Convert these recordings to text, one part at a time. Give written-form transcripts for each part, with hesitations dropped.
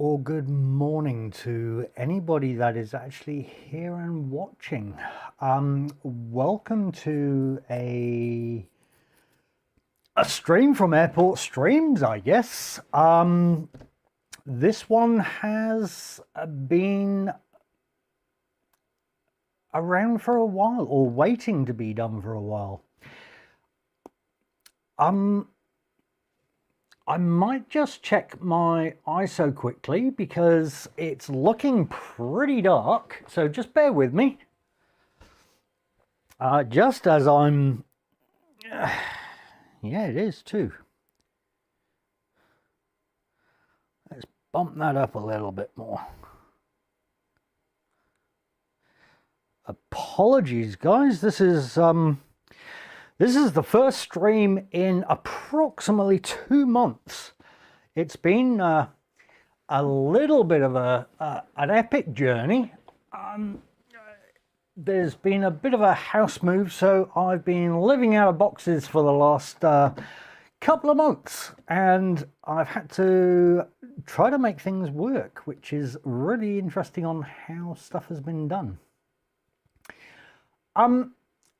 or good morning to anybody that is actually here and watching. Welcome to a stream from Airport Streams, I guess. This one has been around for a while, or waiting to be done for a while. I might just check my ISO quickly because it's looking pretty dark, so just bear with me. Just as I'm... yeah, it is too. Let's bump that up a little bit more. Apologies, guys. This is the first stream in approximately 2 months. It's been a little bit of an epic journey. There's been a bit of a house move, so I've been living out of boxes for the last couple of months, and I've had to try to make things work, which is really interesting on how stuff has been done.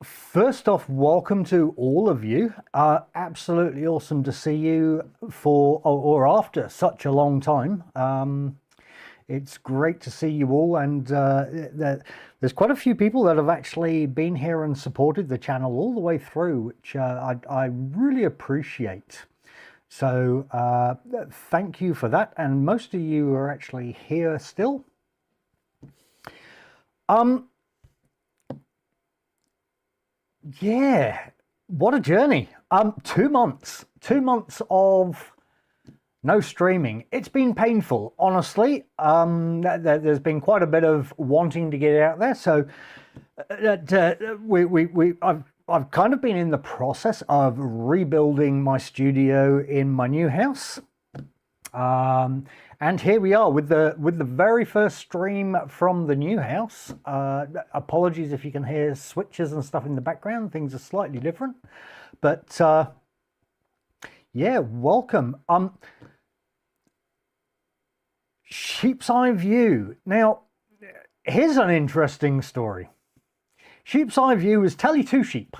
First off, welcome to all of you. Absolutely awesome to see you for or after such a long time. It's great to see you all, and there's quite a few people that have actually been here and supported the channel all the way through, which I really appreciate. So thank you for that, and most of you are actually here still. Yeah, what a journey. 2 months. 2 months of no streaming. It's been painful, honestly. There's been quite a bit of wanting to get out there. So I've kind of been in the process of rebuilding my studio in my new house. And here we are with the very first stream from the new house. Apologies if you can hear switches and stuff in the background. Things are slightly different, but yeah, welcome. Sheep's Eye View. Now, here's an interesting story. Sheep's Eye View is Telly Two Sheep.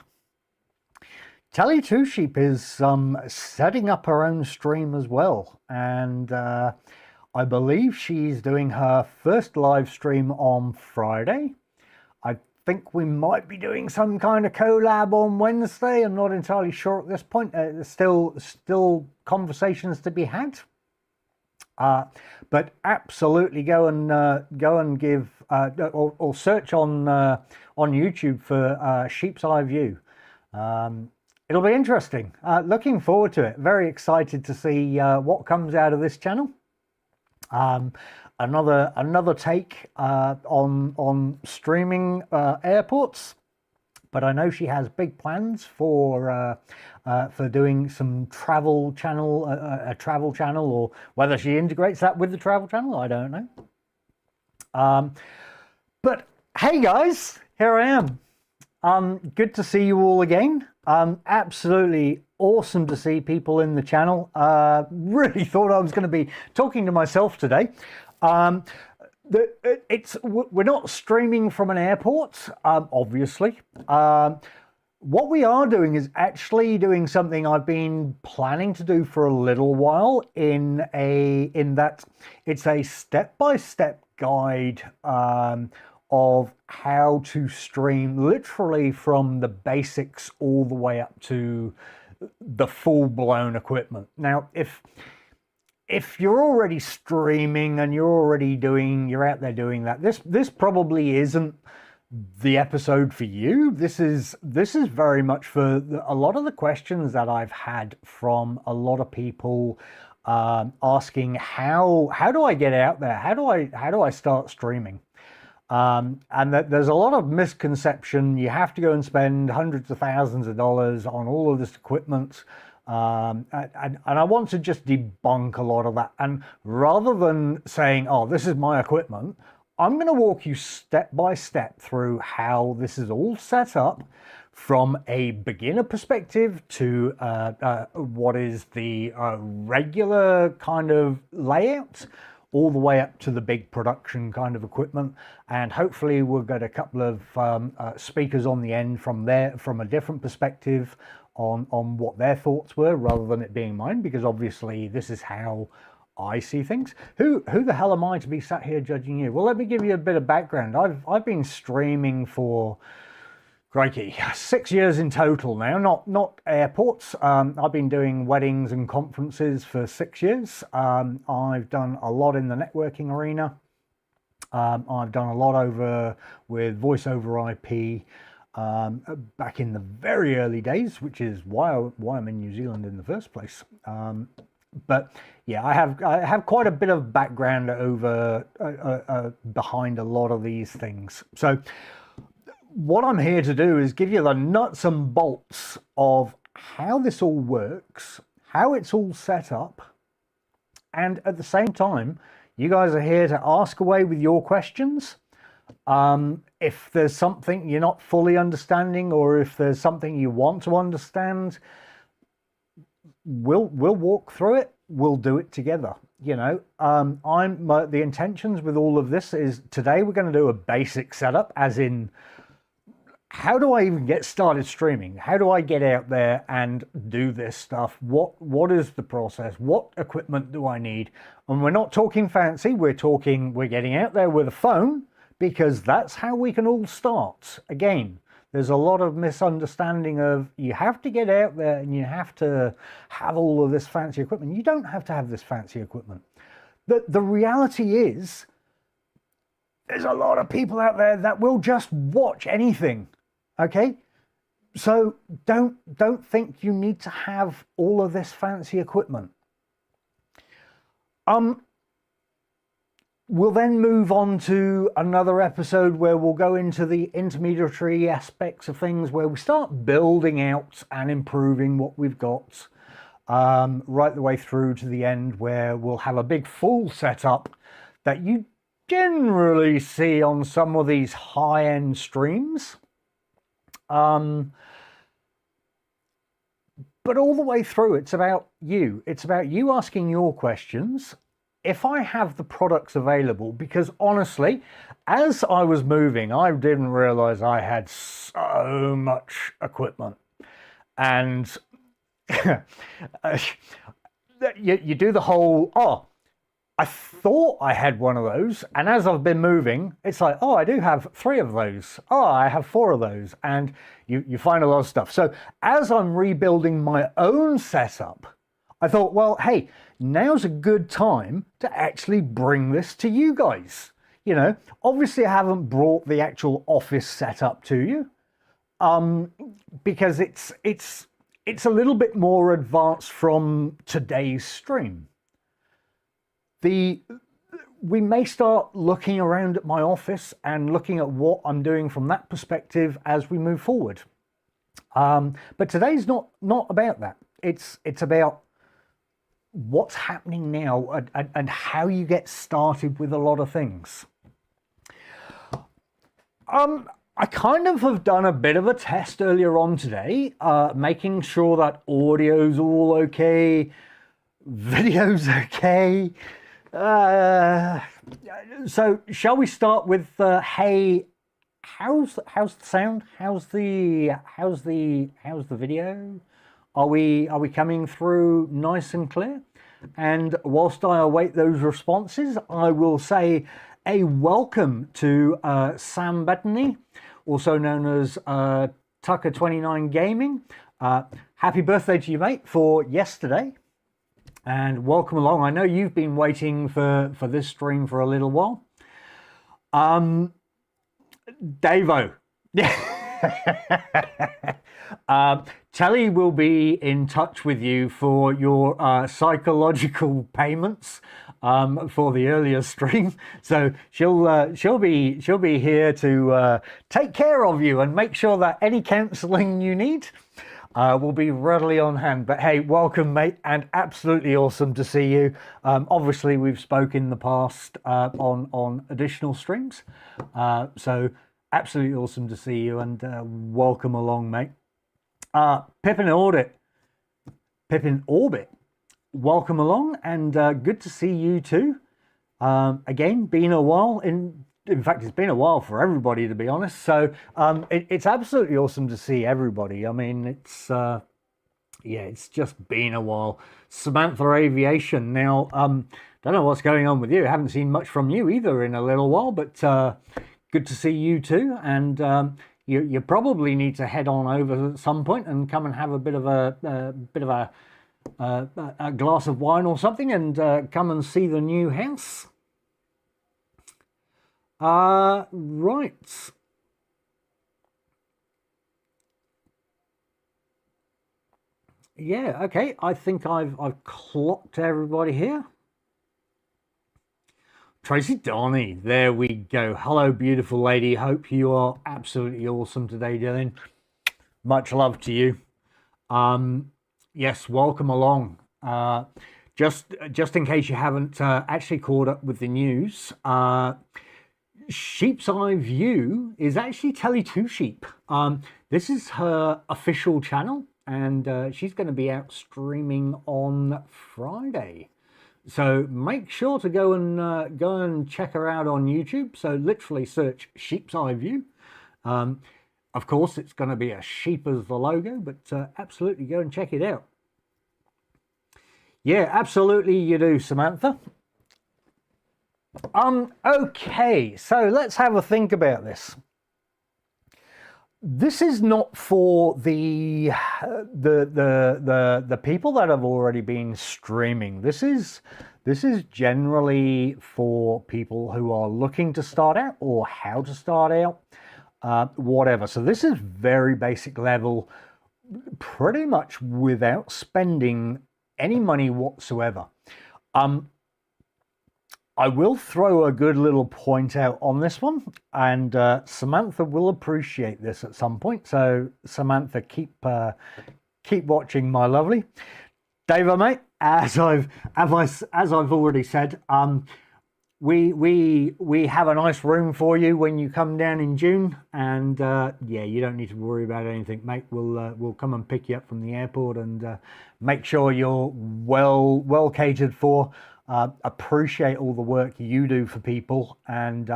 Telly Two Sheep is setting up her own stream as well, and I believe she's doing her first live stream on Friday. I think we might be doing some kind of collab on Wednesday. I'm not entirely sure at this point. There's still conversations to be had. But absolutely go and give or search on YouTube for Sheep's Eye View. It'll be interesting. Looking forward to it. Very excited to see what comes out of this channel. Another take on streaming airports, but I know she has big plans for doing some travel channel, a travel channel, or whether she integrates that with the travel channel, I don't know. But hey guys, here I am. Good to see you all again. Absolutely awesome to see people in the channel. Really thought I was going to be talking to myself today. We're not streaming from an airport, obviously. What we are doing is actually doing something I've been planning to do for a little while. In that it's a step-by-step guide of how to stream, literally from the basics all the way up to the full-blown equipment. Now, if you're already streaming and you're out there doing that, this probably isn't the episode for you. This is very much for a lot of the questions that I've had from a lot of people asking how do I get out there? How do I start streaming? And that there's a lot of misconception. You have to go and spend hundreds of thousands of dollars on all of this equipment. And I want to just debunk a lot of that. And rather than saying, oh, this is my equipment, I'm going to walk you step by step through how this is all set up from a beginner perspective to what is the regular kind of layout, all the way up to the big production kind of equipment. And hopefully we'll get a couple of speakers on the end from there, from a different perspective on what their thoughts were, rather than it being mine, because obviously this is how I see things. Who the hell am I to be sat here judging you? Well, let me give you a bit of background. I've been streaming for, crikey, 6 years in total now. Not airports. I've been doing weddings and conferences for 6 years. I've done a lot in the networking arena. I've done a lot with voice over IP back in the very early days, which is why I'm in New Zealand in the first place. But yeah, I have quite a bit of background over behind a lot of these things. So what I'm here to do is give you the nuts and bolts of how this all works, how it's all set up, and at the same time, you guys are here to ask away with your questions. If there's something you're not fully understanding, or if there's something you want to understand, we'll walk through it. We'll do it together. You know, the intentions with all of this is today we're going to do a basic setup, as in, how do I even get started streaming? How do I get out there and do this stuff? What is the process? What equipment do I need? And we're not talking fancy. We're getting out there with a phone, because that's how we can all start. Again, there's a lot of misunderstanding of, you have to get out there and you have to have all of this fancy equipment. You don't have to have this fancy equipment. The reality is, there's a lot of people out there that will just watch anything. Okay, so don't think you need to have all of this fancy equipment. We'll then move on to another episode where we'll go into the intermediary aspects of things, where we start building out and improving what we've got, right the way through to the end, where we'll have a big full setup that you generally see on some of these high-end streams. But all the way through, it's about you. It's about you asking your questions. If I have the products available, because honestly, as I was moving, I didn't realize I had so much equipment. And you do the whole, oh, I thought I had one of those, and as I've been moving, it's like, oh, I do have 3 of those. Oh, I have 4 of those, and you find a lot of stuff. So as I'm rebuilding my own setup, I thought, well, hey, now's a good time to actually bring this to you guys. You know, obviously I haven't brought the actual office setup to you, because it's a little bit more advanced from today's stream. We may start looking around at my office and looking at what I'm doing from that perspective as we move forward. But today's not about that. It's about what's happening now and how you get started with a lot of things. I kind of have done a bit of a test earlier on today, making sure that audio's all okay, video's okay. So shall we start with hey, how's the sound? How's the video? Are we coming through nice and clear? And whilst I await those responses, I will say a welcome to Sam Bettany, also known as Tucker29 Gaming. Happy birthday to you, mate, for yesterday. And welcome along. I know you've been waiting for this stream for a little while. Davo. Telly will be in touch with you for your psychological payments for the earlier stream. So she'll be here to take care of you and make sure that any counselling you need will be readily on hand. But hey, welcome, mate, and absolutely awesome to see you. Obviously, we've spoken in the past on additional streams, so absolutely awesome to see you, and welcome along, mate. Pippin Orbit, welcome along, and good to see you too. Again, been a while. In fact, it's been a while for everybody, to be honest. So it's absolutely awesome to see everybody. I mean, it's yeah, it's just been a while. Samantha Aviation. Now, don't know what's going on with you. Haven't seen much from you either in a little while, but good to see you too. And you probably need to head on over at some point and come and have a bit of a glass of wine or something, and come and see the new house. Right. Yeah, okay. I think I've clocked everybody here. Tracy Donny, there we go. Hello, beautiful lady. Hope you are absolutely awesome today, Dylan. Much love to you. Yes, welcome along. Just in case you haven't actually caught up with the news, Sheep's Eye View is actually Telly2 Sheep. This is her official channel, and she's going to be out streaming on Friday. So make sure to go and check her out on YouTube. So literally search Sheep's Eye View. Of course, it's going to be a sheep as the logo, but absolutely go and check it out. Yeah, absolutely you do, Samantha. Okay, so let's have a think about this. This is not for the people that have already been streaming. This is generally for people who are looking to start out or how to start out, whatever. So this is very basic level, pretty much without spending any money whatsoever. I will throw a good little point out on this one, and Samantha will appreciate this at some point. So Samantha, keep watching, my lovely. Dave, mate, as I've already said, we have a nice room for you when you come down in June, and yeah, you don't need to worry about anything, mate. We'll come and pick you up from the airport and make sure you're well catered for. Appreciate all the work you do for people, and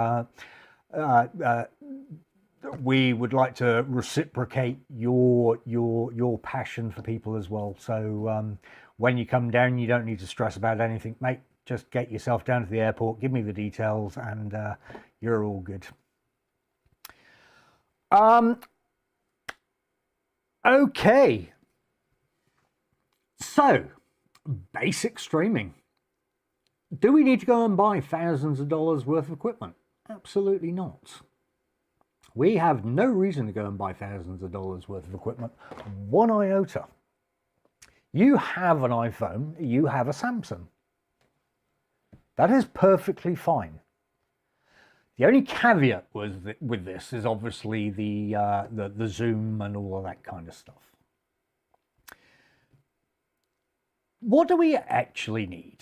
we would like to reciprocate your passion for people as well. So when you come down, you don't need to stress about anything, mate. Just get yourself down to the airport, give me the details, and you're all good. Okay, so basic streaming. Do we need to go and buy thousands of dollars worth of equipment? Absolutely not. We have no reason to go and buy thousands of dollars worth of equipment, one iota. You have an iPhone, you have a Samsung. That is perfectly fine. The only caveat with this is obviously the Zoom and all of that kind of stuff. What do we actually need?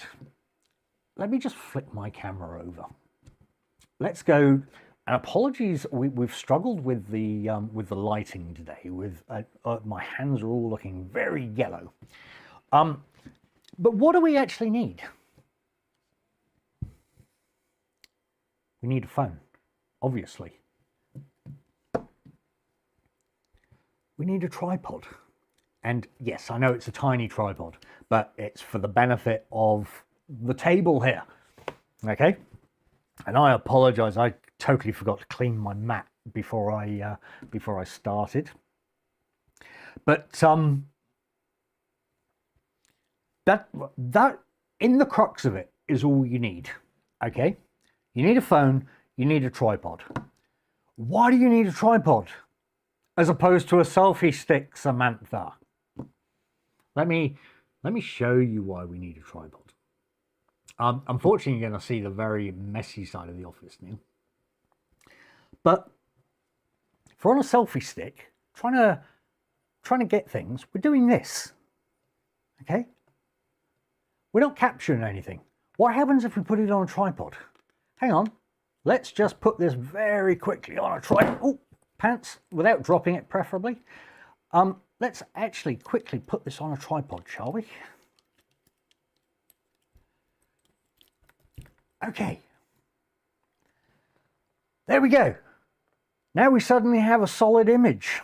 Let me just flip my camera over. Let's go. And apologies, we've struggled with the lighting today. With my hands are all looking very yellow. But what do we actually need? We need a phone, obviously. We need a tripod. And yes, I know it's a tiny tripod, but it's for the benefit of the table here. Okay? And I apologize, I totally forgot to clean my mat before I started. But that in the crux of it is all you need. Okay? You need a phone, you need a tripod. Why do you need a tripod as opposed to a selfie stick, Samantha? Let me show you why we need a tripod. Unfortunately, you're going to see the very messy side of the office now. But if we're on a selfie stick, trying to get things, we're doing this. Okay? We're not capturing anything. What happens if we put it on a tripod? Hang on. Let's just put this very quickly on a tripod. Oh, pants, without dropping it, preferably. Let's actually quickly put this on a tripod, shall we? Okay. There we go. Now we suddenly have a solid image.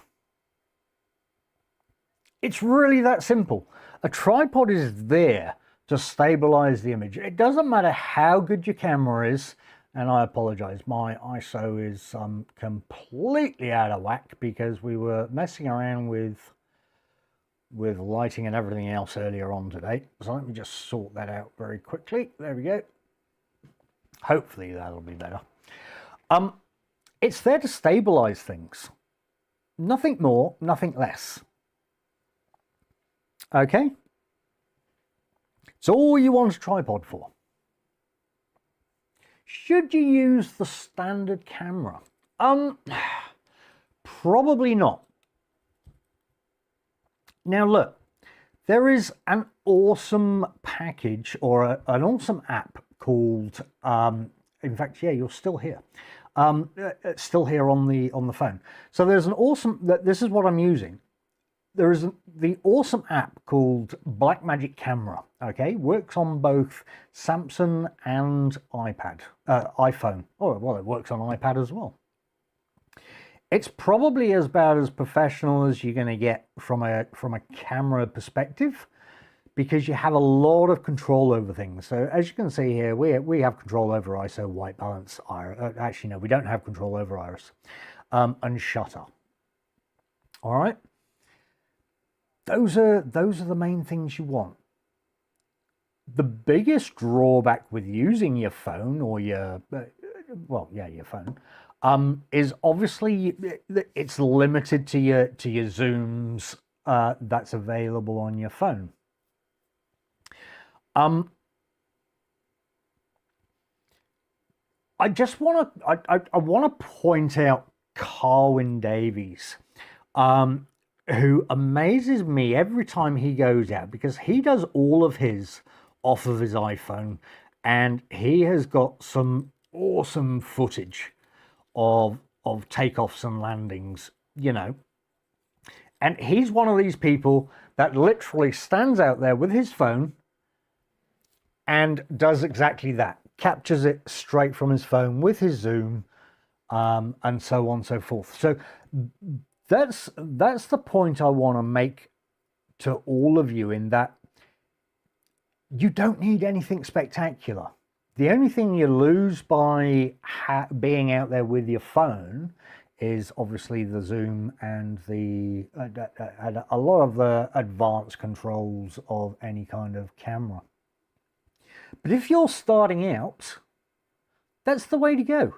It's really that simple. A tripod is there to stabilize the image. It doesn't matter how good your camera is, and I apologize, my ISO is completely out of whack because we were messing around with lighting and everything else earlier on today. So let me just sort that out very quickly. There we go. Hopefully that'll be better. It's there to stabilize things. Nothing more, nothing less. Okay? It's all you want a tripod for. Should you use the standard camera? Probably not. Now look, there is an awesome package or an awesome app called, in fact, yeah, you're still here. It's still here on the phone. So there's an awesome, this is what I'm using. There is the awesome app called Blackmagic Camera. Okay, works on both Samsung and iPhone. Oh, well, it works on iPad as well. It's probably about as professional as you're going to get from a camera perspective, because you have a lot of control over things. So as you can see here, we have control over ISO, white balance, iris. Actually, no, we don't have control over iris, and shutter. All right. Those are the main things you want. The biggest drawback with using your phone or your your phone is obviously it's limited to your zooms that's available on your phone. I just want to point out Carwyn Davies, who amazes me every time he goes out, because he does all of his off of his iPhone, and he has got some awesome footage of takeoffs and landings, you know. And he's one of these people that literally stands out there with his phone and does exactly that, captures it straight from his phone with his zoom, and so on and so forth. So that's the point I want to make to all of you, in that you don't need anything spectacular. The only thing you lose by being out there with your phone is obviously the zoom and a lot of the advanced controls of any kind of camera. But if you're starting out, that's the way to go.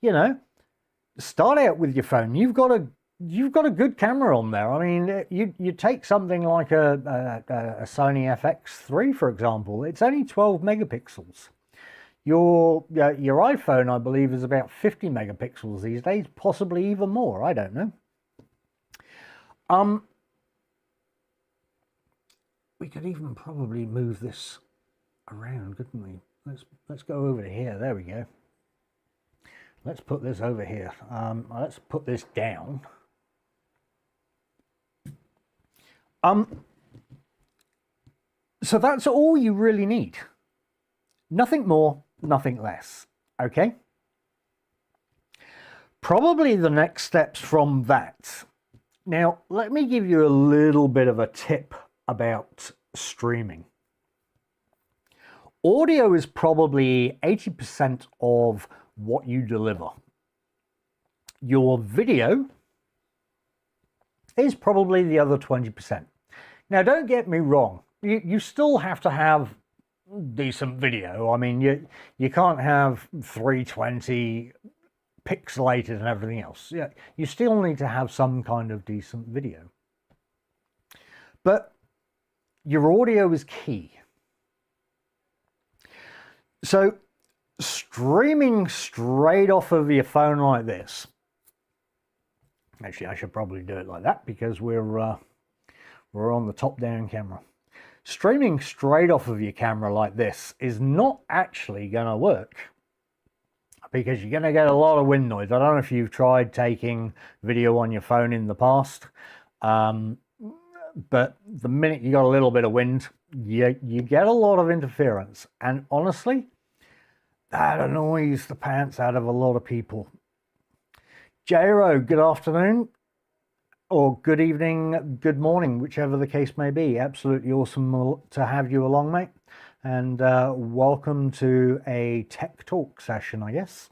You know, start out with your phone. You've got a good camera on there. I mean, you take something like a Sony FX3, for example. It's only 12 megapixels. Your iPhone, I believe, is about 50 megapixels these days, possibly even more. I don't know. We could even probably move this around, couldn't we? Let's go over to here. There we go. Let's put this over here. Let's put this down. So that's all you really need. Nothing more, nothing less. Okay? Probably the next steps from that. Now, let me give you a little bit of a tip about streaming. Audio is probably 80% of what you deliver. Your video is probably the other 20%. Now, don't get me wrong. You still have to have decent video. I mean, you can't have 320 pixelated and everything else. Yeah, you still need to have some kind of decent video. But your audio is key. So streaming straight off of your phone like this. Actually, I should probably do it like that because we're on the top-down camera. Streaming straight off of your camera like this is not actually going to work, because you're going to get a lot of wind noise. I don't know if you've tried taking video on your phone in the past, but the minute you got a little bit of wind, you get a lot of interference. And honestly, That annoys the pants out of a lot of people. Jairo, good afternoon, or good evening, good morning, whichever the case may be. Absolutely awesome to have you along, mate. And welcome to a tech talk session, I guess.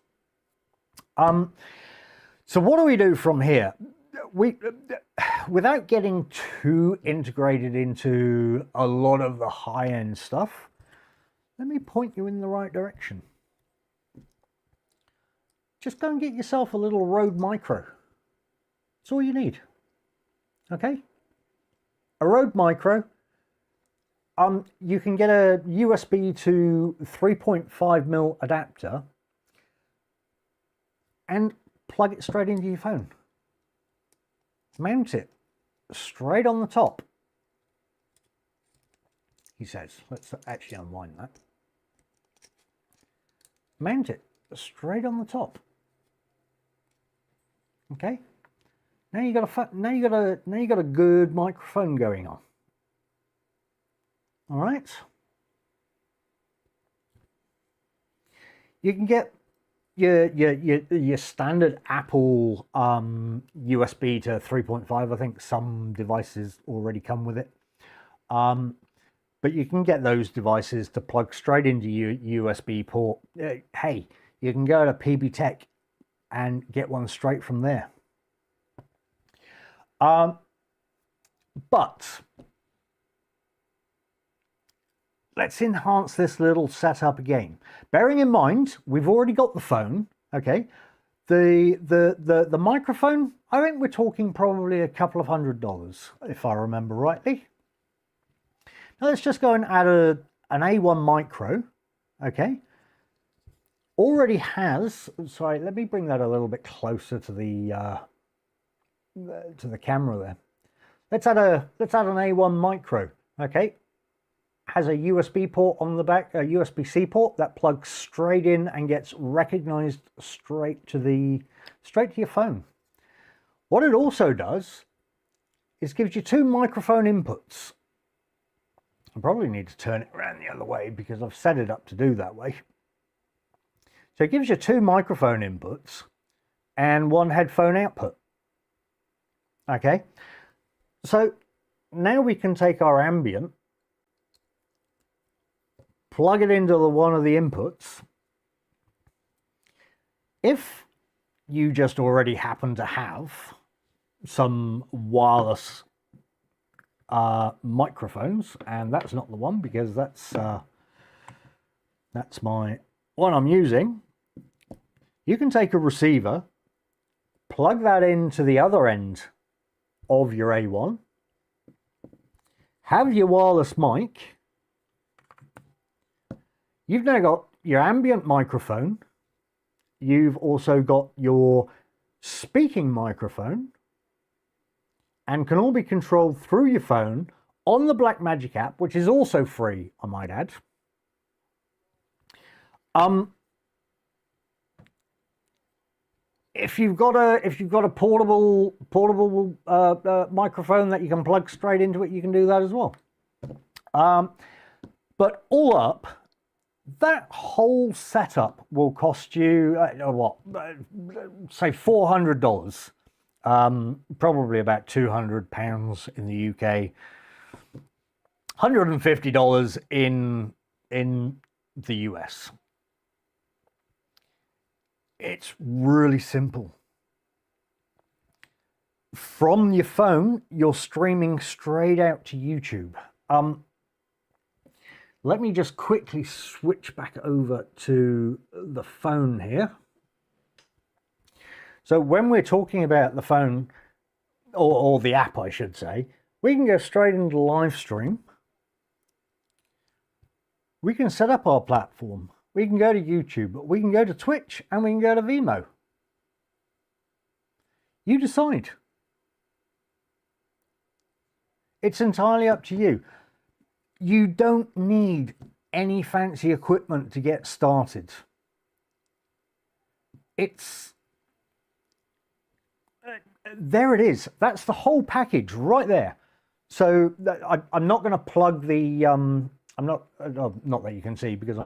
So what do we do from here? Without getting too integrated into a lot of the high-end stuff, let me point you in the right direction. Just go and get yourself a little Rode Micro. That's all you need. Okay? A Rode Micro. You can get a USB to 3.5mm adapter and plug it straight into your phone. Mount it straight on the top. He says, let's actually unwind that. Mount it straight on the top. Okay. Now you got a good microphone going on. All right. You can get your standard Apple USB to 3.5. I think some devices already come with it. But you can get those devices to plug straight into your USB port. Hey, you can go to PB Tech and get one straight from there. But let's enhance this little setup again. Bearing in mind, we've already got the phone, okay? The microphone, I think we're talking probably a couple of $100, if I remember rightly. Now let's just go and add an A1 micro, okay? Already has, sorry, let me bring that a little bit closer to the camera there. Let's add an A1 micro, okay? Has a USB port on the back, a USB-C port that plugs straight in and gets recognized straight to your phone. What it also does is gives you two microphone inputs. I probably need to turn it around the other way because I've set it up to do that way. So it gives you two microphone inputs and one headphone output. Okay, so now we can take our ambient, plug it into one of the inputs. If you just already happen to have some wireless microphones, and that's not the one because that's my one I'm using, you can take a receiver, plug that into the other end of your A1, have your wireless mic. You've now got your ambient microphone. You've also got your speaking microphone, and can all be controlled through your phone on the Blackmagic app, which is also free, I might add. If you've got a portable microphone that you can plug straight into it, you can do that as well. But all up, that whole setup will cost you say $400, probably about £200 in the UK, $150 in the US. It's really simple. From your phone, you're streaming straight out to YouTube. Let me just quickly switch back over to the phone here. So when we're talking about the phone, or the app, I should say, we can go straight into live stream. We can set up our platform. We can go to YouTube, we can go to Twitch, and we can go to Vimeo. You decide. It's entirely up to you. You don't need any fancy equipment to get started. There it is. That's the whole package right there. So I'm not going to plug the, not that you can see because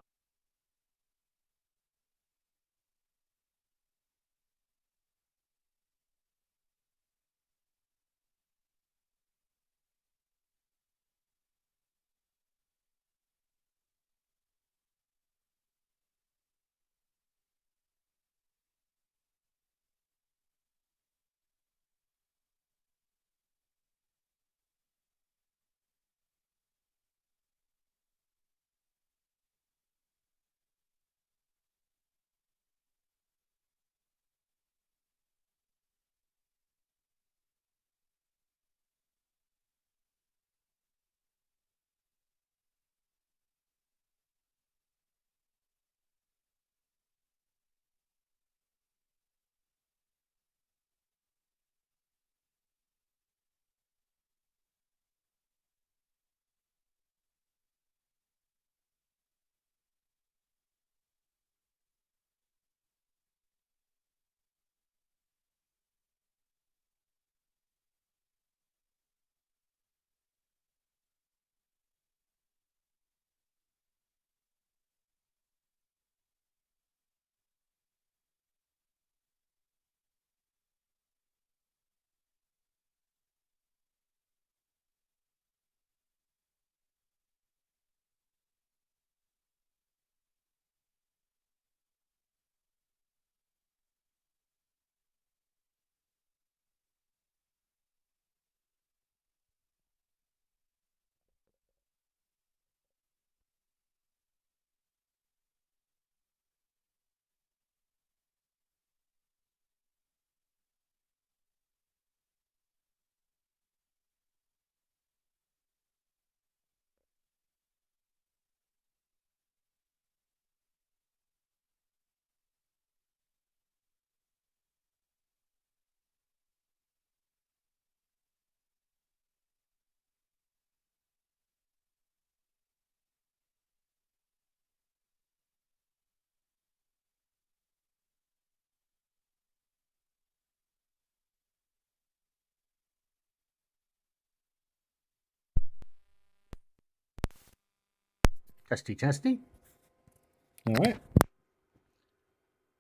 Testy, testy. All right.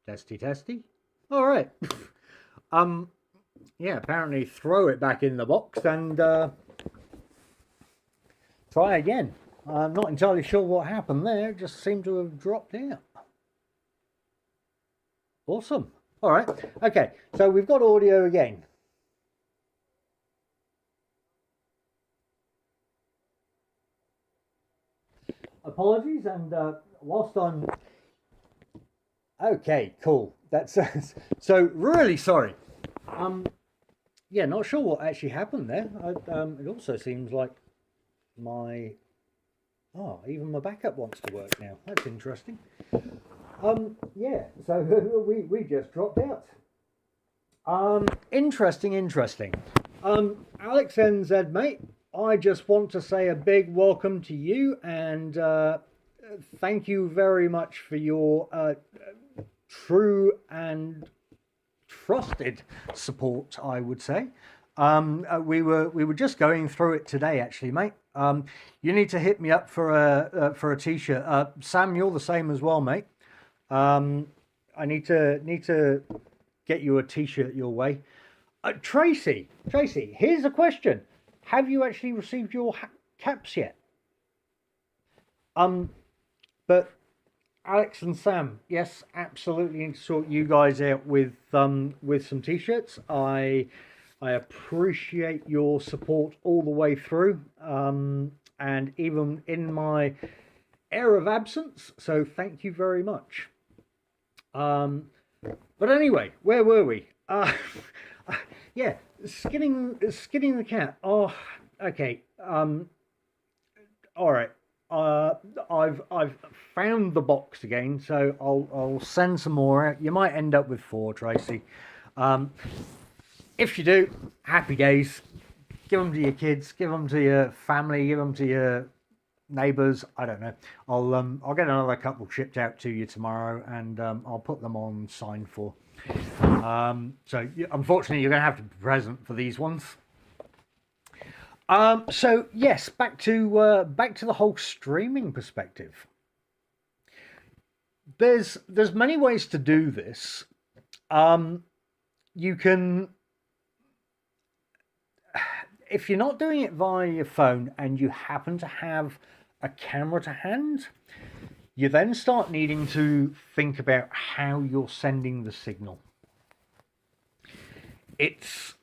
Testy, testy. All right. Yeah, apparently throw it back in the box and try again. I'm not entirely sure what happened there. It just seemed to have dropped out. Awesome. All right. Okay, so we've got audio again. Apologies, and whilst I'm... Okay, cool. That's so really sorry. Yeah, not sure what actually happened there. It also seems like my... Oh, even my backup wants to work now. That's interesting. Yeah, so we just dropped out. Interesting. Alex NZ, mate, I just want to say a big welcome to you and thank you very much for your true and trusted support, I would say. We were just going through it today, actually, mate. You need to hit me up for a t-shirt. Sam, you're the same as well, mate. I need to get you a t-shirt your way. Tracy, here's a question: have you actually received your caps yet? But Alex and Sam, yes, absolutely need to sort you guys out with some t-shirts. I appreciate your support all the way through, and even in my era of absence. So thank you very much. But anyway, where were we? Yeah, skinning the cat. Oh, okay. All right. I've found the box again, so I'll send some more out. You might end up with 4, Tracy. If you do, happy days. Give them to your kids, give them to your family, give them to your neighbours. I don't know. I'll get another couple shipped out to you tomorrow, and I'll put them on signed for. So unfortunately, you're going to have to be present for these ones. So yes, back to the whole streaming perspective. There's many ways to do this. You can, if you're not doing it via your phone and you happen to have a camera to hand, you then start needing to think about how you're sending the signal. It's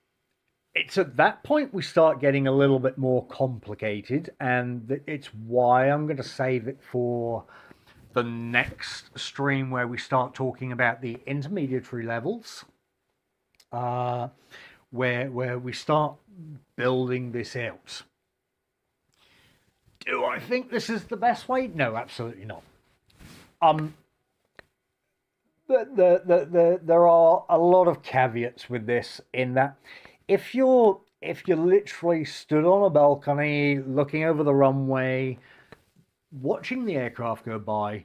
at that point we start getting a little bit more complicated, and it's why I'm going to save it for the next stream where we start talking about the intermediary levels, where we start building this out. Do I think this is the best way? No, absolutely not. There are a lot of caveats with this, in that if you're literally stood on a balcony looking over the runway, watching the aircraft go by,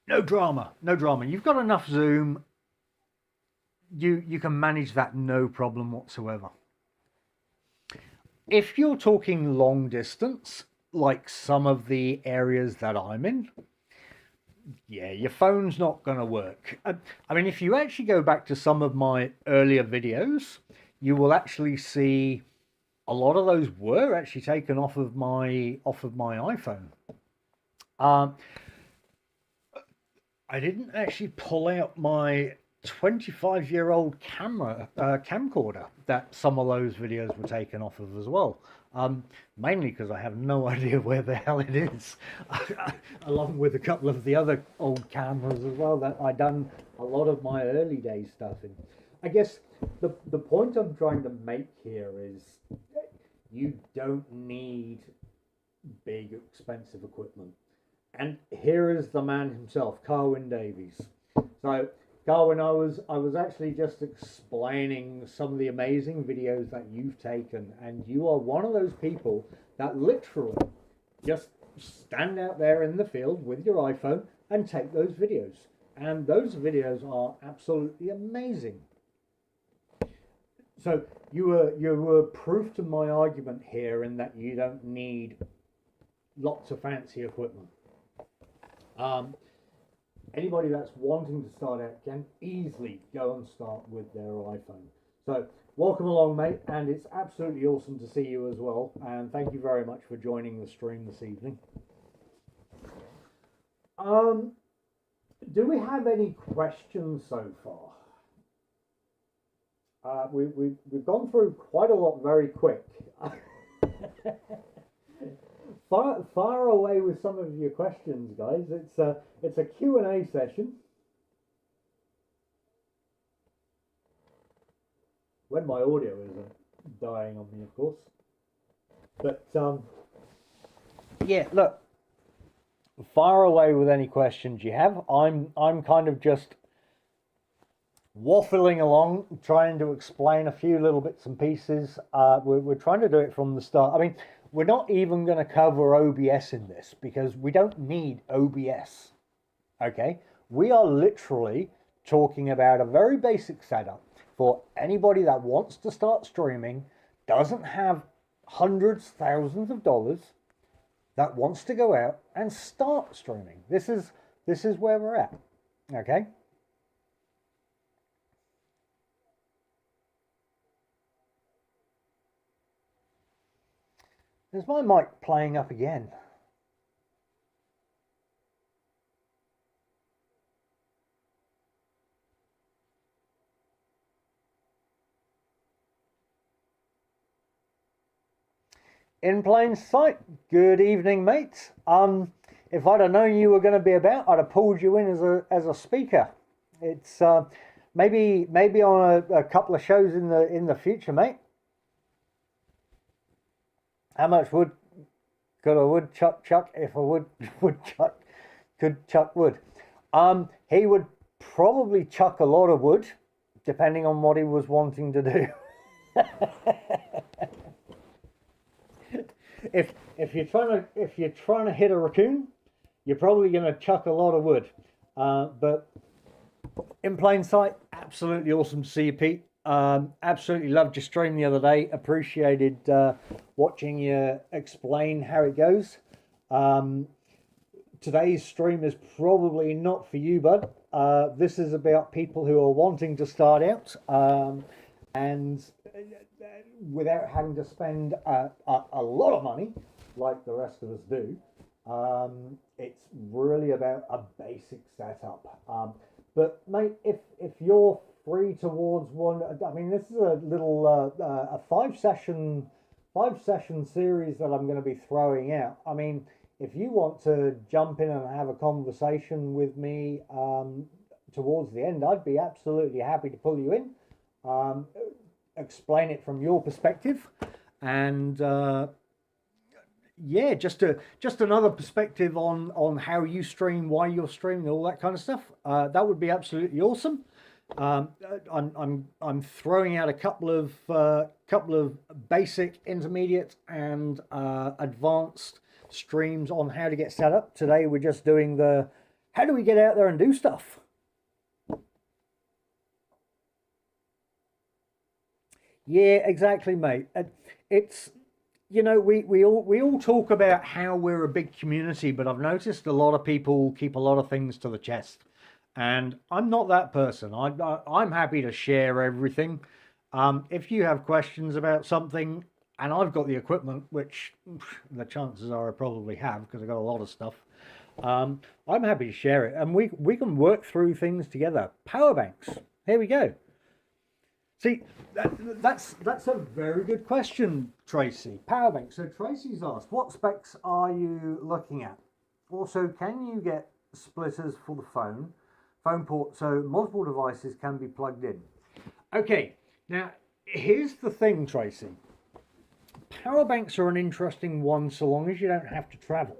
no drama. You've got enough zoom. You can manage that no problem whatsoever. If you're talking long distance, like some of the areas that I'm in, yeah, your phone's not going to work. I mean, if you actually go back to some of my earlier videos, you will actually see a lot of those were actually taken off of my iPhone. I didn't actually pull out my 25-year-old camcorder that some of those videos were taken off of as well. Mainly because I have no idea where the hell it is, along with a couple of the other old cameras as well that I done a lot of my early days stuff in. I guess the point I'm trying to make here is you don't need big expensive equipment. And here is the man himself, Carwyn Davies. So Carwyn, I was actually just explaining some of the amazing videos that you've taken, and you are one of those people that literally just stand out there in the field with your iPhone and take those videos. And those videos are absolutely amazing. So you were proof to my argument here, in that you don't need lots of fancy equipment. Anybody that's wanting to start out can easily go and start with their iPhone. So welcome along, mate, and it's absolutely awesome to see you as well, and thank you very much for joining the stream this evening. Do we have any questions so far? We've gone through quite a lot very quick. Fire away with some of your questions, guys. It's a Q&A session. When my audio isn't dying on me, of course. But yeah, look, fire away with any questions you have. I'm kind of just waffling along, trying to explain a few little bits and pieces. We're trying to do it from the start. I mean, we're not even going to cover OBS in this because we don't need OBS. Okay, we are literally talking about a very basic setup for anybody that wants to start streaming, doesn't have hundreds, thousands of dollars, that wants to go out and start streaming. This is where we're at. Okay. Is my mic playing up again? In plain sight. Good evening, mates. If I'd have known you were going to be about, I'd have pulled you in as a speaker. It's maybe on a couple of shows in the future, mate. How much wood could a woodchuck chuck if a woodchuck could chuck wood? He would probably chuck a lot of wood, depending on what he was wanting to do. If you're trying to hit a raccoon, you're probably going to chuck a lot of wood. But in plain sight, absolutely awesome to see you, Pete. Absolutely loved your stream the other day. Appreciated watching you explain how it goes. Today's stream is probably not for you, bud. This is about people who are wanting to start out and without having to spend a lot of money like the rest of us do. It's really about a basic setup. But mate, if you're free towards one, I mean, this is a little a five session series that I'm going to be throwing out. I mean, if you want to jump in and have a conversation with me towards the end, I'd be absolutely happy to pull you in, explain it from your perspective, and yeah, just another perspective on how you stream, why you're streaming, all that kind of stuff. That would be absolutely awesome. I'm throwing out a couple of basic, intermediate, and advanced streams on how to get set up. Today we're just doing the how do we get out there and do stuff. Yeah, exactly, mate. It's, you know, we all talk about how we're a big community, but I've noticed a lot of people keep a lot of things to the chest. And I'm not that person. I'm happy to share everything. If you have questions about something, and I've got the equipment, which the chances are I probably have because I've got a lot of stuff, I'm happy to share it. And we can work through things together. Power banks. Here we go. See, that's a very good question, Tracy. Power banks. So Tracy's asked, what specs are you looking at? Also, can you get splitters for the phone port so multiple devices can be plugged in? Okay, now here's the thing, Tracy. Power banks are an interesting one so long as you don't have to travel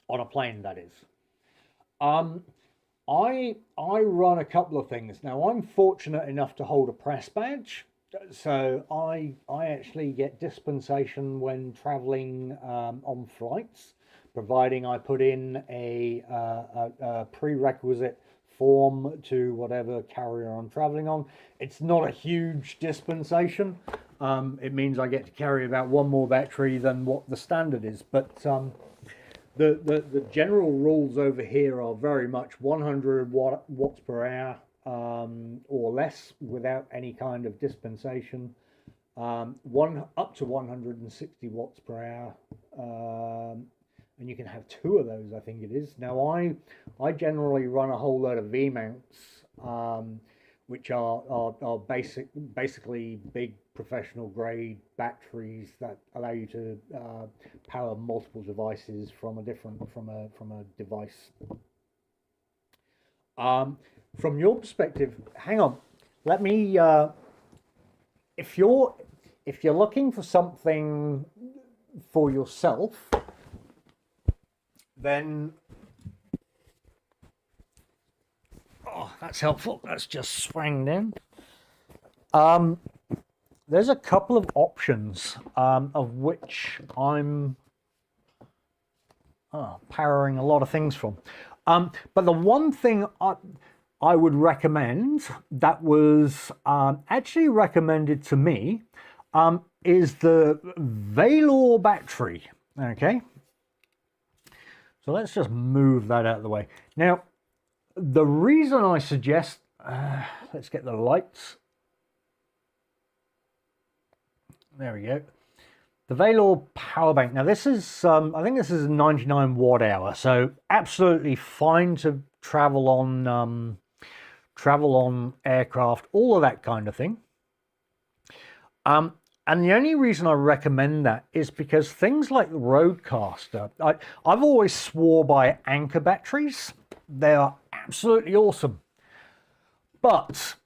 on a plane, that is. I run a couple of things. Now, I'm fortunate enough to hold a press badge, so I actually get dispensation when traveling on flights, providing I put in a prerequisite form to whatever carrier I'm traveling on. It's not a huge dispensation. It means I get to carry about one more battery than what the standard is, but The general rules over here are very much 100 watts per hour or less without any kind of dispensation. One up to 160 watts per hour, and you can have two of those, I think it is. Now I generally run a whole load of V mounts, which are basically big professional grade batteries that allow you to power multiple devices from a device. From your perspective, hang on, let me. If you're looking for something for yourself, then that's helpful. That's just swanged in. There's a couple of options of which I'm powering a lot of things from. But the one thing I would recommend that was actually recommended to me is the Valor battery. Okay. So let's just move that out of the way. Now, the reason I suggest, let's get the lights. There we go. The Valor power bank. Now this is, I think this is a 99 watt hour, so absolutely fine to travel on aircraft, all of that kind of thing. And the only reason I recommend that is because things like the Roadcaster, I've always swore by Anker batteries. They are absolutely awesome, but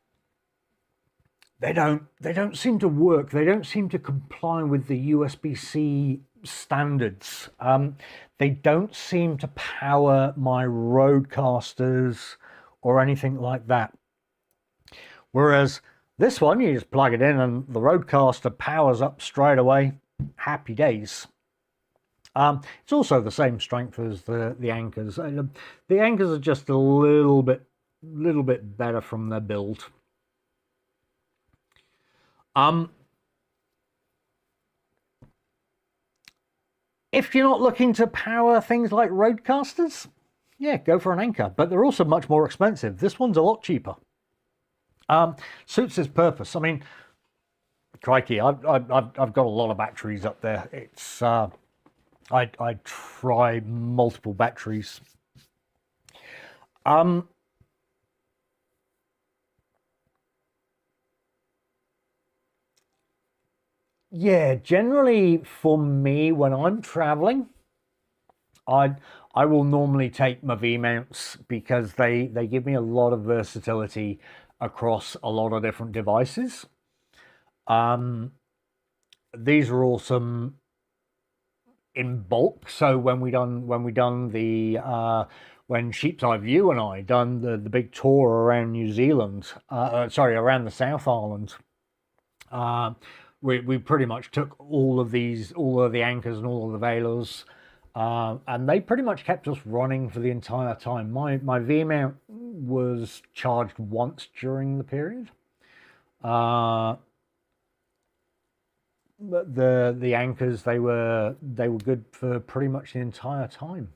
they don't seem to work. They don't seem to comply with the USB-C standards. They don't seem to power my Roadcasters or anything like that. Whereas this one, you just plug it in and the Roadcaster powers up straight away. Happy days. It's also the same strength as the Ankers. The Ankers are just a little bit better from their build. If you're not looking to power things like Roadcasters, yeah, go for an Anker, but they're also much more expensive. This one's a lot cheaper. Suits its purpose. I mean, crikey, I've got a lot of batteries up there. It's I try multiple batteries. Yeah, generally for me, when I'm traveling, I will normally take my V mounts because they give me a lot of versatility across a lot of different devices. These are awesome in bulk. So when Sheep's Eye View and I done the big tour around New Zealand, around the South Island, we pretty much took all of the Ankers and all of the Valors, and they pretty much kept us running for the entire time. My V mount was charged once during the period. The Ankers, they were good for pretty much the entire time.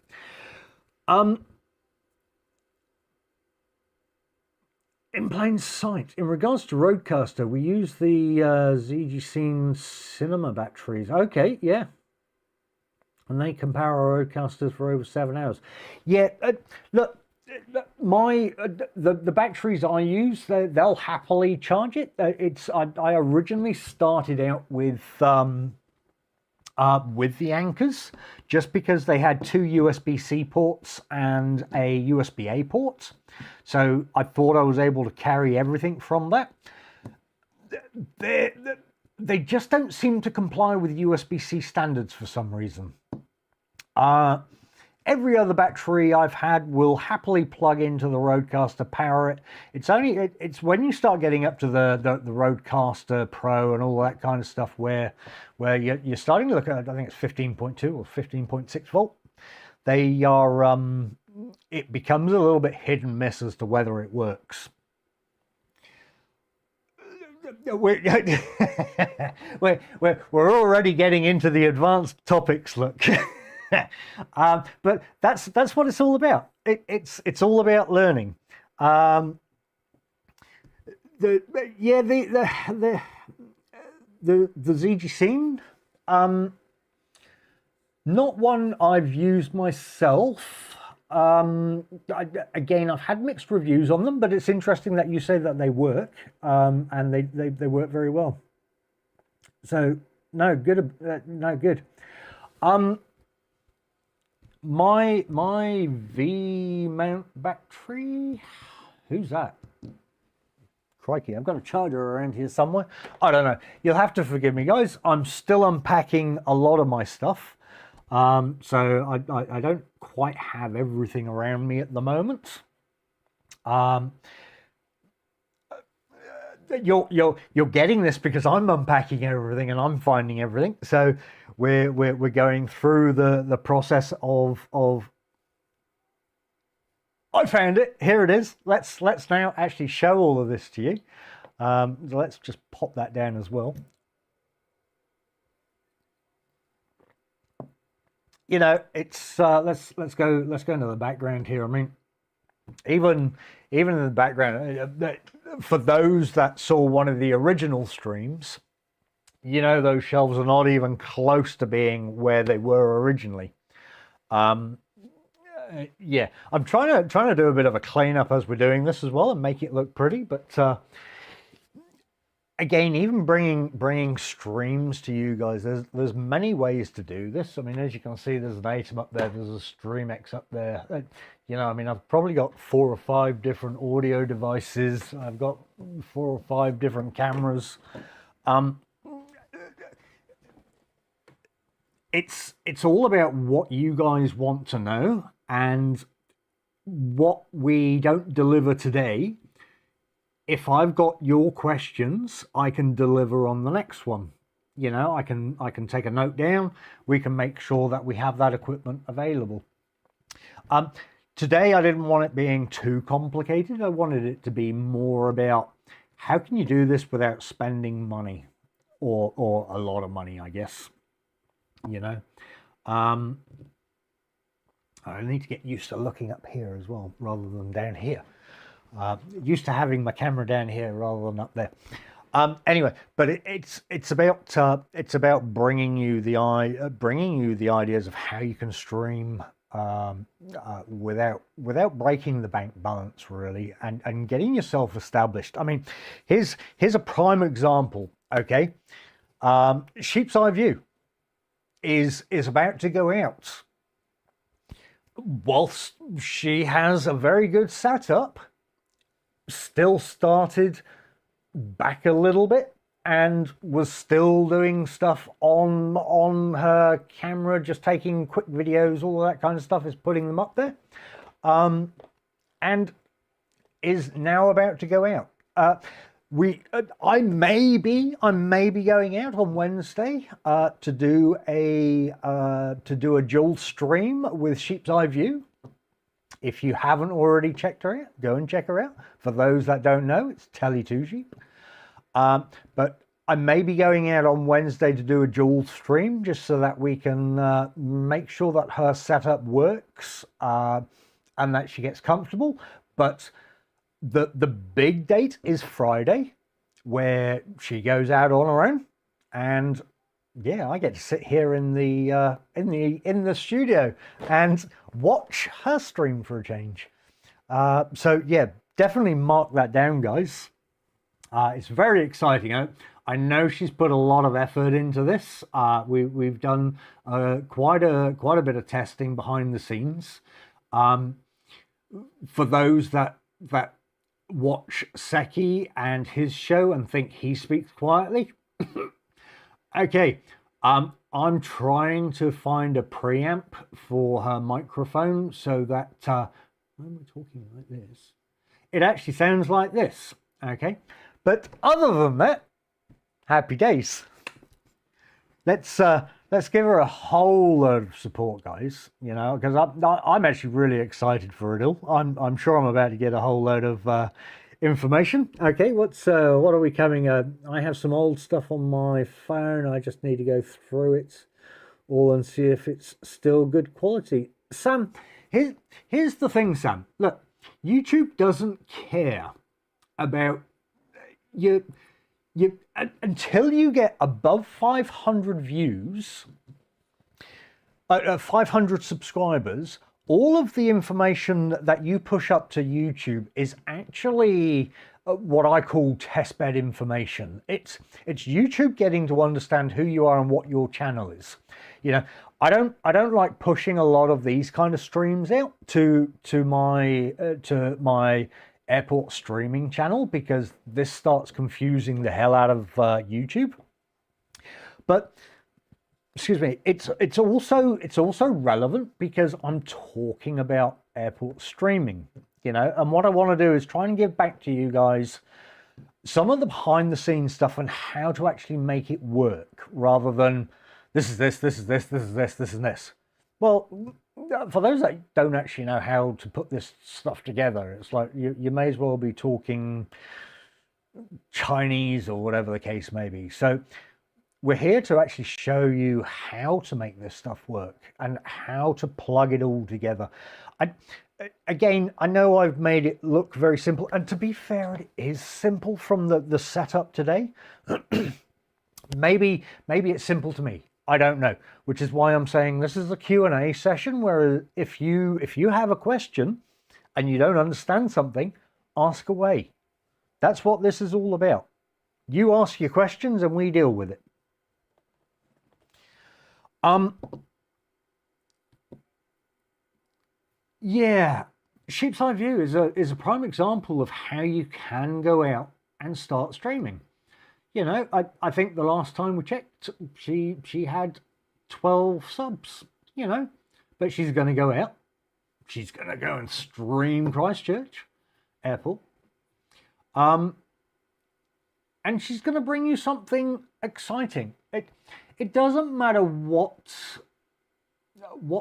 In plain sight, in regards to Roadcaster, we use the ZG Scene Cinema batteries. Okay, yeah. And they can power Roadcasters for over 7 hours. Yeah, look, the batteries I use, they'll happily charge it. I originally started out with the Ankers just because they had two USB-C ports and a USB-A port. So I thought I was able to carry everything from that. They just don't seem to comply with USB-C standards for some reason. Every other battery I've had will happily plug into the Roadcaster, power it. It's when you start getting up to the Roadcaster Pro and all that kind of stuff where you're starting to look at, I think it's 15.2 or 15.6 volt. They are it becomes a little bit hit and miss as to whether it works. We're already getting into the advanced topics, look. But that's what it's all about. It's all about learning. Um, the yeah the ZG scene, not one I've used myself. Again, I've had mixed reviews on them, but it's interesting that you say that they work, and they work very well. So no good, no good. My V mount battery. Who's that? Crikey, I've got a charger around here somewhere. I don't know. You'll have to forgive me, guys. I'm still unpacking a lot of my stuff. So I don't quite have everything around me at the moment. You're getting this because I'm unpacking everything and I'm finding everything. So we're going through the process of I found it. Here it is. Let's now actually show all of this to you. So let's just pop that down as well. You know, it's let's go into the background here. I mean, even in the background, for those that saw one of the original streams, you know, those shelves are not even close to being where they were originally. Yeah, I'm trying to do a bit of a cleanup as we're doing this as well and make it look pretty. But again, even bringing streams to you guys, there's many ways to do this. I mean, as you can see, there's an Atom up there, there's a StreamX up there. You know, I mean, I've probably got 4 or 5 different audio devices. I've got 4 or 5 different cameras. It's all about what you guys want to know, and what we don't deliver today, if I've got your questions, I can deliver on the next one. You know, I can take a note down. We can make sure that we have that equipment available. Today, I didn't want it being too complicated. I wanted it to be more about how can you do this without spending money, or a lot of money, I guess. You know, I need to get used to looking up here as well, rather than down here. Used to having my camera down here rather than up there. Anyway, but it's about bringing you the ideas of how you can stream without breaking the bank balance, really, and getting yourself established. I mean, here's a prime example. Okay, Sheep's Eye View is about to go out. Whilst she has a very good setup, still started back a little bit and was still doing stuff on her camera, just taking quick videos, all that kind of stuff, is putting them up there, and is now about to go out. I may be going out on Wednesday to do a dual stream with Sheep's Eye View. If you haven't already checked her out, go and check her out. For those that don't know, it's Telly2 Sheep. But I may be going out on Wednesday to do a dual stream, just so that we can make sure that her setup works and that she gets comfortable. But the big date is Friday, where she goes out on her own, and yeah, I get to sit here in the studio and watch her stream for a change. So yeah, definitely mark that down, guys. It's very exciting. I know she's put a lot of effort into this. We've done quite a bit of testing behind the scenes. For those that watch Seki and his show and think he speaks quietly, okay, I'm trying to find a preamp for her microphone so that when we're talking like this, it actually sounds like this. Okay, but other than that, happy days. Let's give her a whole load of support, guys. You know, because I'm actually really excited for it all. I'm sure I'm about to get a whole load of information. Okay, what are we coming? I have some old stuff on my phone. I just need to go through it. all and see if it's still good quality. Sam, here's the thing, Sam. Look, YouTube doesn't care about you until you get above 500 views, 500 subscribers. All of the information that you push up to YouTube is actually what I call testbed information. It's YouTube getting to understand who you are and what your channel is. You know, I don't like pushing a lot of these kind of streams out to my airport streaming channel, because this starts confusing the hell out of YouTube. But excuse me, it's also relevant because I'm talking about airport streaming, you know, and what I want to do is try and give back to you guys some of the behind the scenes stuff and how to actually make it work, rather than this is this, this is this, this is this, this is this. Well, for those that don't actually know how to put this stuff together, it's like you may as well be talking Chinese or whatever the case may be. So we're here to actually show you how to make this stuff work and how to plug it all together. Again, I know I've made it look very simple, and to be fair, it is simple from the setup today. maybe it's simple to me. I don't know, which is why I'm saying this is a Q&A session, where if you have a question and you don't understand something, ask away. That's what this is all about. You ask your questions and we deal with it. Yeah, Sheep's Eye View is a prime example of how you can go out and start streaming. You know, I think the last time we checked, she had 12 subs, you know, but she's going to go out. She's going to go and stream Christchurch Airport. And she's going to bring you something exciting. It doesn't matter what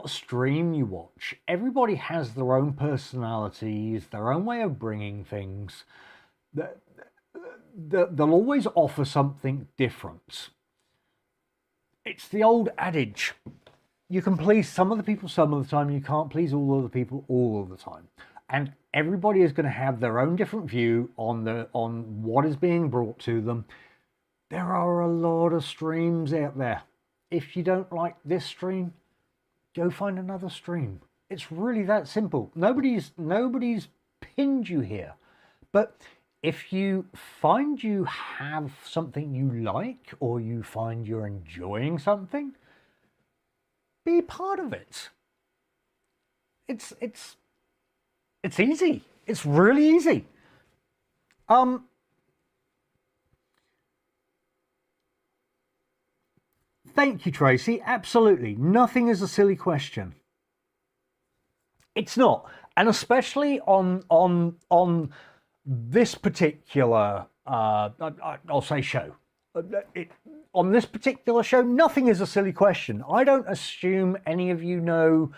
stream you watch. Everybody has their own personalities, their own way of bringing things. They'll always offer something different. It's the old adage, you can please some of the people some of the time, you can't please all of the people all of the time. And everybody is going to have their own different view on what is being brought to them. There are a lot of streams out there. If you don't like this stream, go find another stream. It's really that simple. Nobody's pinned you here. But if you find you have something you like, or you find you're enjoying something, be part of it. It's easy. It's really easy. Thank you, Tracy. Absolutely. Nothing is a silly question. It's not. And especially on this particular, I'll say show. On this particular show, nothing is a silly question. I don't assume any of you know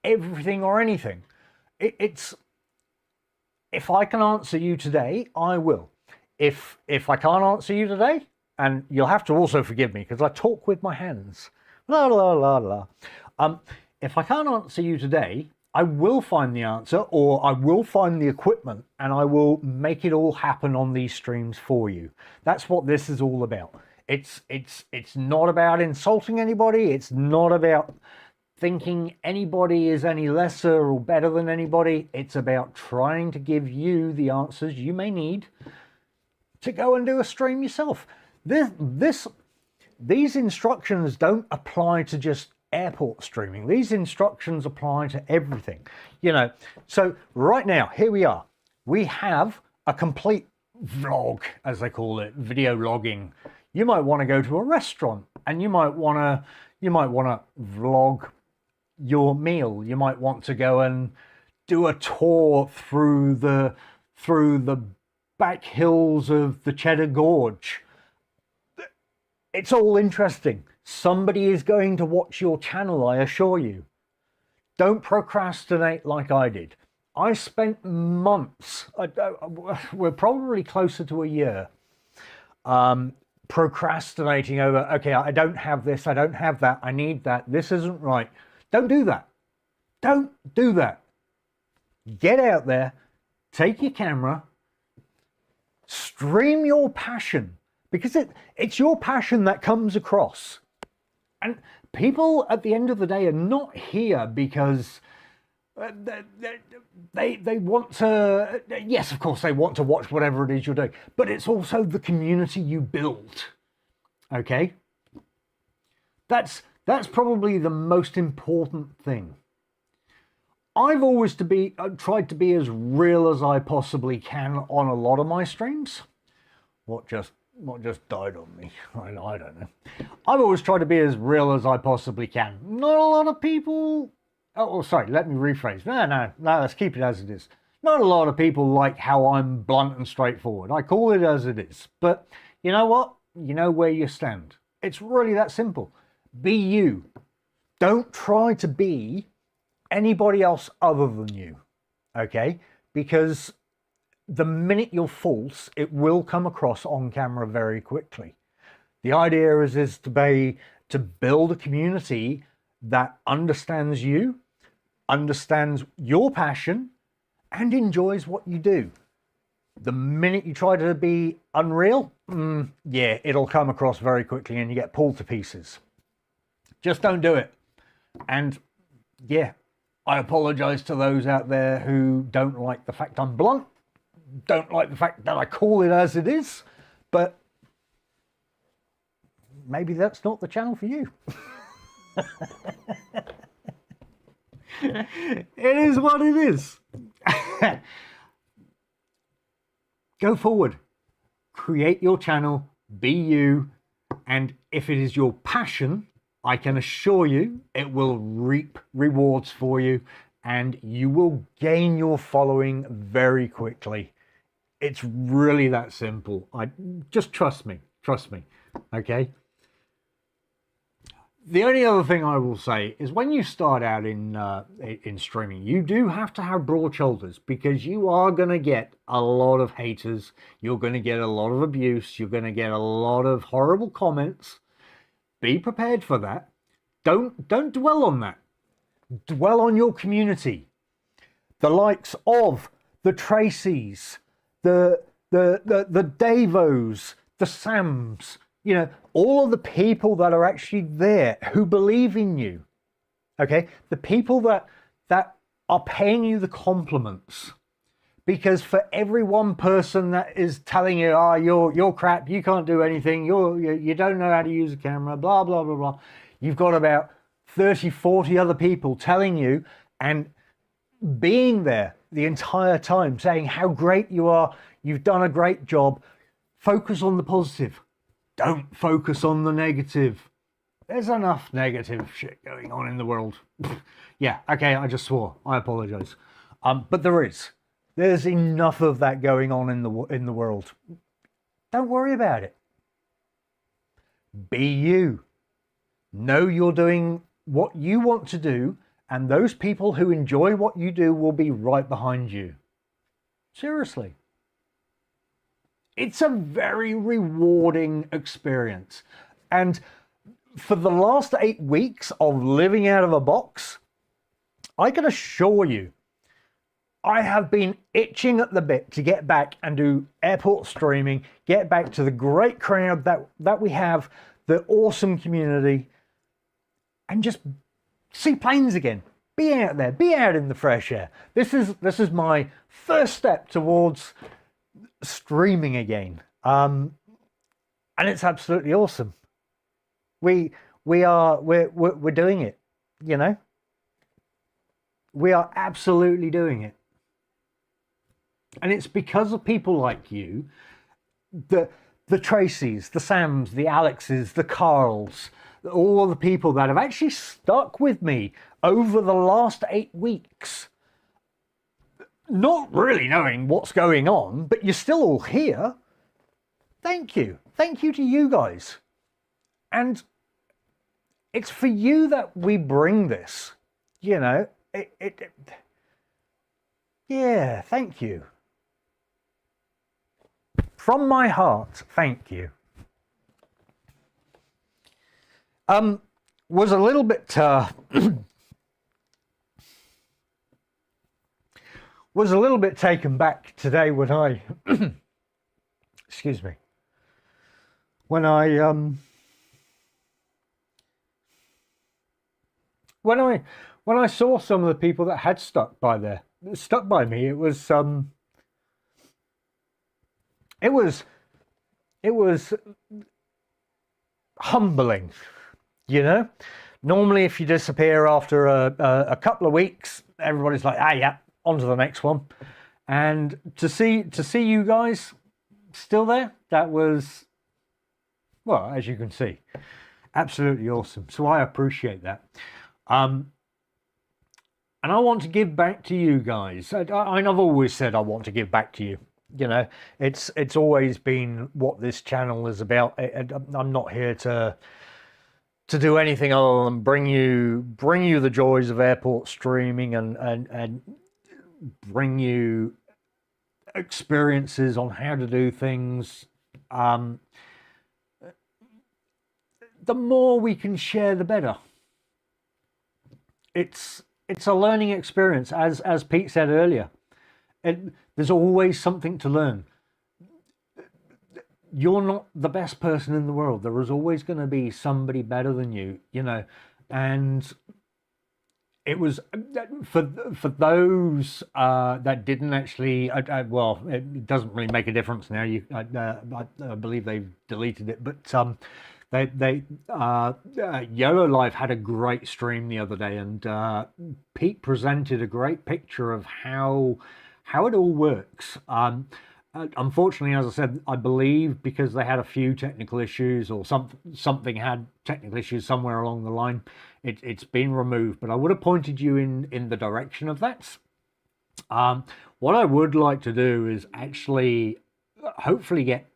everything or anything. It's if I can answer you today, I will. If I can't answer you today, and you'll have to also forgive me because I talk with my hands. La la la la. If I can't answer you today, I will find the answer, or I will find the equipment, and I will make it all happen on these streams for you. That's what this is all about. It's not about insulting anybody. It's not about thinking anybody is any lesser or better than anybody. It's about trying to give you the answers you may need to go and do a stream yourself. These instructions don't apply to just airport streaming. These instructions apply to everything, you know. So right now, here we are. We have a complete vlog, as they call it, video logging. You might want to go to a restaurant and you might want to vlog your meal. You might want to go and do a tour through the back hills of the Cheddar Gorge. It's all interesting. Somebody is going to watch your channel, I assure you. Don't procrastinate like I did. I spent months, we're probably closer to a year, procrastinating over, okay, I don't have this, I don't have that, I need that, this isn't right. Don't do that. Don't do that. Get out there, take your camera, stream your passion, because it's your passion that comes across. And people at the end of the day are not here because they want to, yes, of course, they want to watch whatever it is you're doing, but it's also the community you build. Okay? That's probably the most important thing. I've always tried to be as real as I possibly can on a lot of my streams. What just died on me? I don't know. I've always tried to be as real as I possibly can. Not a lot of people... Oh, sorry, let me rephrase. No, let's keep it as it is. Not a lot of people like how I'm blunt and straightforward. I call it as it is. But you know what? You know where you stand. It's really that simple. Be you. Don't try to be anybody else other than you. Okay? Because the minute you're false, it will come across on camera very quickly. The idea is to build a community that understands you, understands your passion, and enjoys what you do. The minute you try to be unreal, yeah, it'll come across very quickly and you get pulled to pieces. Just don't do it. And yeah, I apologize to those out there who don't like the fact I'm blunt, don't like the fact that I call it as it is, but maybe that's not the channel for you. It is what it is. Go forward, create your channel, be you, and if it is your passion, I can assure you it will reap rewards for you and you will gain your following very quickly. It's really that simple. Just trust me, okay? The only other thing I will say is when you start out in streaming, you do have to have broad shoulders because you are going to get a lot of haters. You're going to get a lot of abuse. You're going to get a lot of horrible comments. Be prepared for that. Don't dwell on that. Dwell on your community. The likes of the Tracys, the Davos, the Sams, you know, all of the people that are actually there who believe in you. Okay? The people that are paying you the compliments. Because for every one person that is telling you, oh, you're crap, you can't do anything, you don't know how to use a camera, blah, blah, blah, blah. You've got about 30, 40 other people telling you and being there the entire time, saying how great you are, you've done a great job. Focus on the positive. Don't focus on the negative. There's enough negative shit going on in the world. Yeah, okay, I just swore. I apologize. But there's enough of that going on in the world. Don't worry about it. Be you. Know you're doing what you want to do, and those people who enjoy what you do will be right behind you. Seriously. It's a very rewarding experience. And for the last 8 weeks of living out of a box, I can assure you, I have been itching at the bit to get back and do airport streaming, get back to the great crowd that we have, the awesome community, and just see planes again. Be out there, be out in the fresh air. This is my first step towards streaming again. And it's absolutely awesome. We're doing it, you know? We are absolutely doing it. And it's because of people like you, the Tracys, the Sams, the Alexes, the Carls, all the people that have actually stuck with me over the last 8 weeks. Not really knowing what's going on, but you're still all here. Thank you. Thank you to you guys. And it's for you that we bring this, you know. Yeah, thank you. From my heart, thank you. Was a little bit was a little bit taken back today when I excuse me, when I when I saw some of the people that had stuck by me. It was humbling, you know. Normally, if you disappear after a couple of weeks, everybody's like, ah, yeah, on to the next one. And to see you guys still there, that was, well, as you can see, absolutely awesome. So I appreciate that. And I want to give back to you guys. I've always said I want to give back to you. You know, it's always been what this channel is about. I'm not here to do anything other than bring you the joys of airport streaming and bring you experiences on how to do things. The more we can share, the better. It's a learning experience, as Pete said earlier. There's always something to learn. You're not the best person in the world. There is always going to be somebody better than you, you know. And it was for those that didn't actually. Well, it doesn't really make a difference now. I believe they've deleted it, but YOLO Live had a great stream the other day, and Pete presented a great picture of how it all works. Unfortunately, as I said, I believe because they had a few technical issues, or something had technical issues somewhere along the line, it's been removed. But I would have pointed you in the direction of that. What I would like to do is actually hopefully get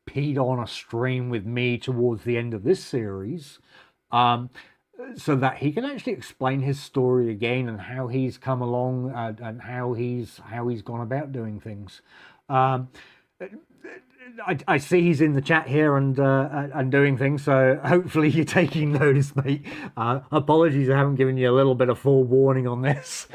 Pete on a stream with me towards the end of this series, so that he can actually explain his story again and how he's come along and how he's gone about doing things. I see he's in the chat here and doing things, so hopefully you're taking notice, mate. Apologies, I haven't given you a little bit of forewarning on this.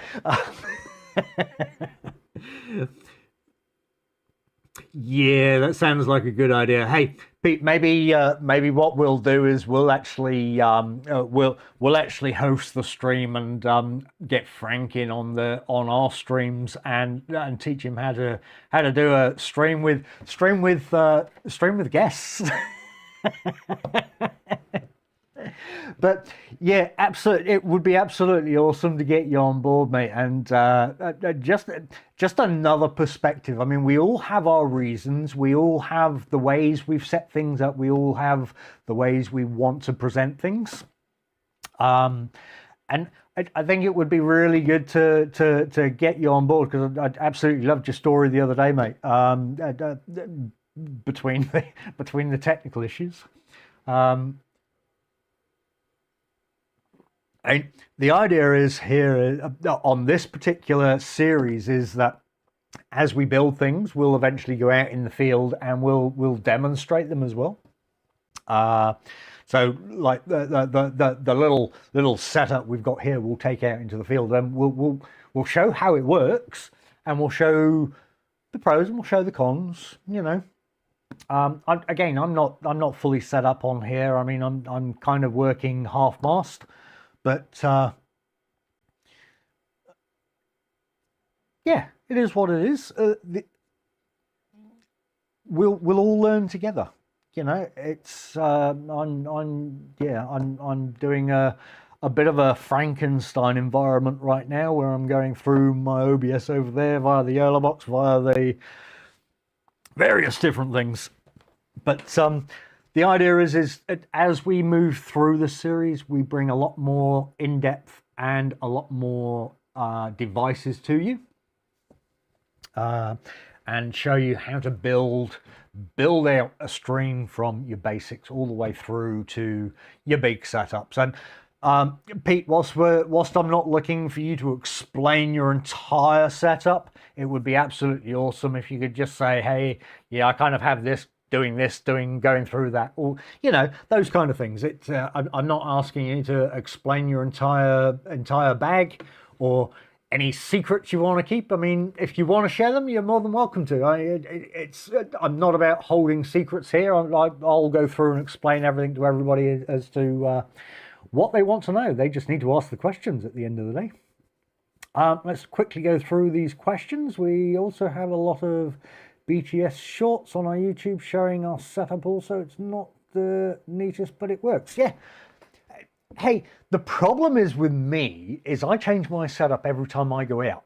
Yeah, that sounds like a good idea. Hey, Pete, maybe what we'll do is we'll actually host the stream and get Frank in on our streams and teach him how to do a stream with guests. But yeah, absolutely, it would be absolutely awesome to get you on board, mate. And just another perspective. I mean, we all have our reasons. We all have the ways we've set things up. We all have the ways we want to present things. And I think it would be really good to get you on board, because I absolutely loved your story the other day, mate. Between the technical issues. And the idea is here on this particular series is that as we build things, we'll eventually go out in the field and we'll demonstrate them as well. So like the little setup we've got here, we'll take out into the field and we'll show how it works, and we'll show the pros and we'll show the cons. You know, I'm not fully set up on here. I mean, I'm kind of working half-mast. But yeah, it is what it is. We'll all learn together. You know, it's I'm doing a bit of a Frankenstein environment right now, where I'm going through my OBS over there via the YOLO box, via the various different things. But the idea is as we move through the series, we bring a lot more in-depth and a lot more devices to you, and show you how to build out a stream from your basics all the way through to your big setups. And Pete, whilst I'm not looking for you to explain your entire setup, it would be absolutely awesome if you could just say, hey, yeah, I kind of have this doing this, going through that, or you know, those kind of things. I'm not asking you to explain your entire bag or any secrets you want to keep. I mean, if you want to share them, you're more than welcome to. I'm not about holding secrets here. I'll go through and explain everything to everybody as to what they want to know. They just need to ask the questions at the end of the day. Let's quickly go through these questions. We also have a lot of BTS shorts on our YouTube showing our setup also. It's not the neatest, but it works. Yeah. Hey, the problem is with me is I change my setup every time I go out.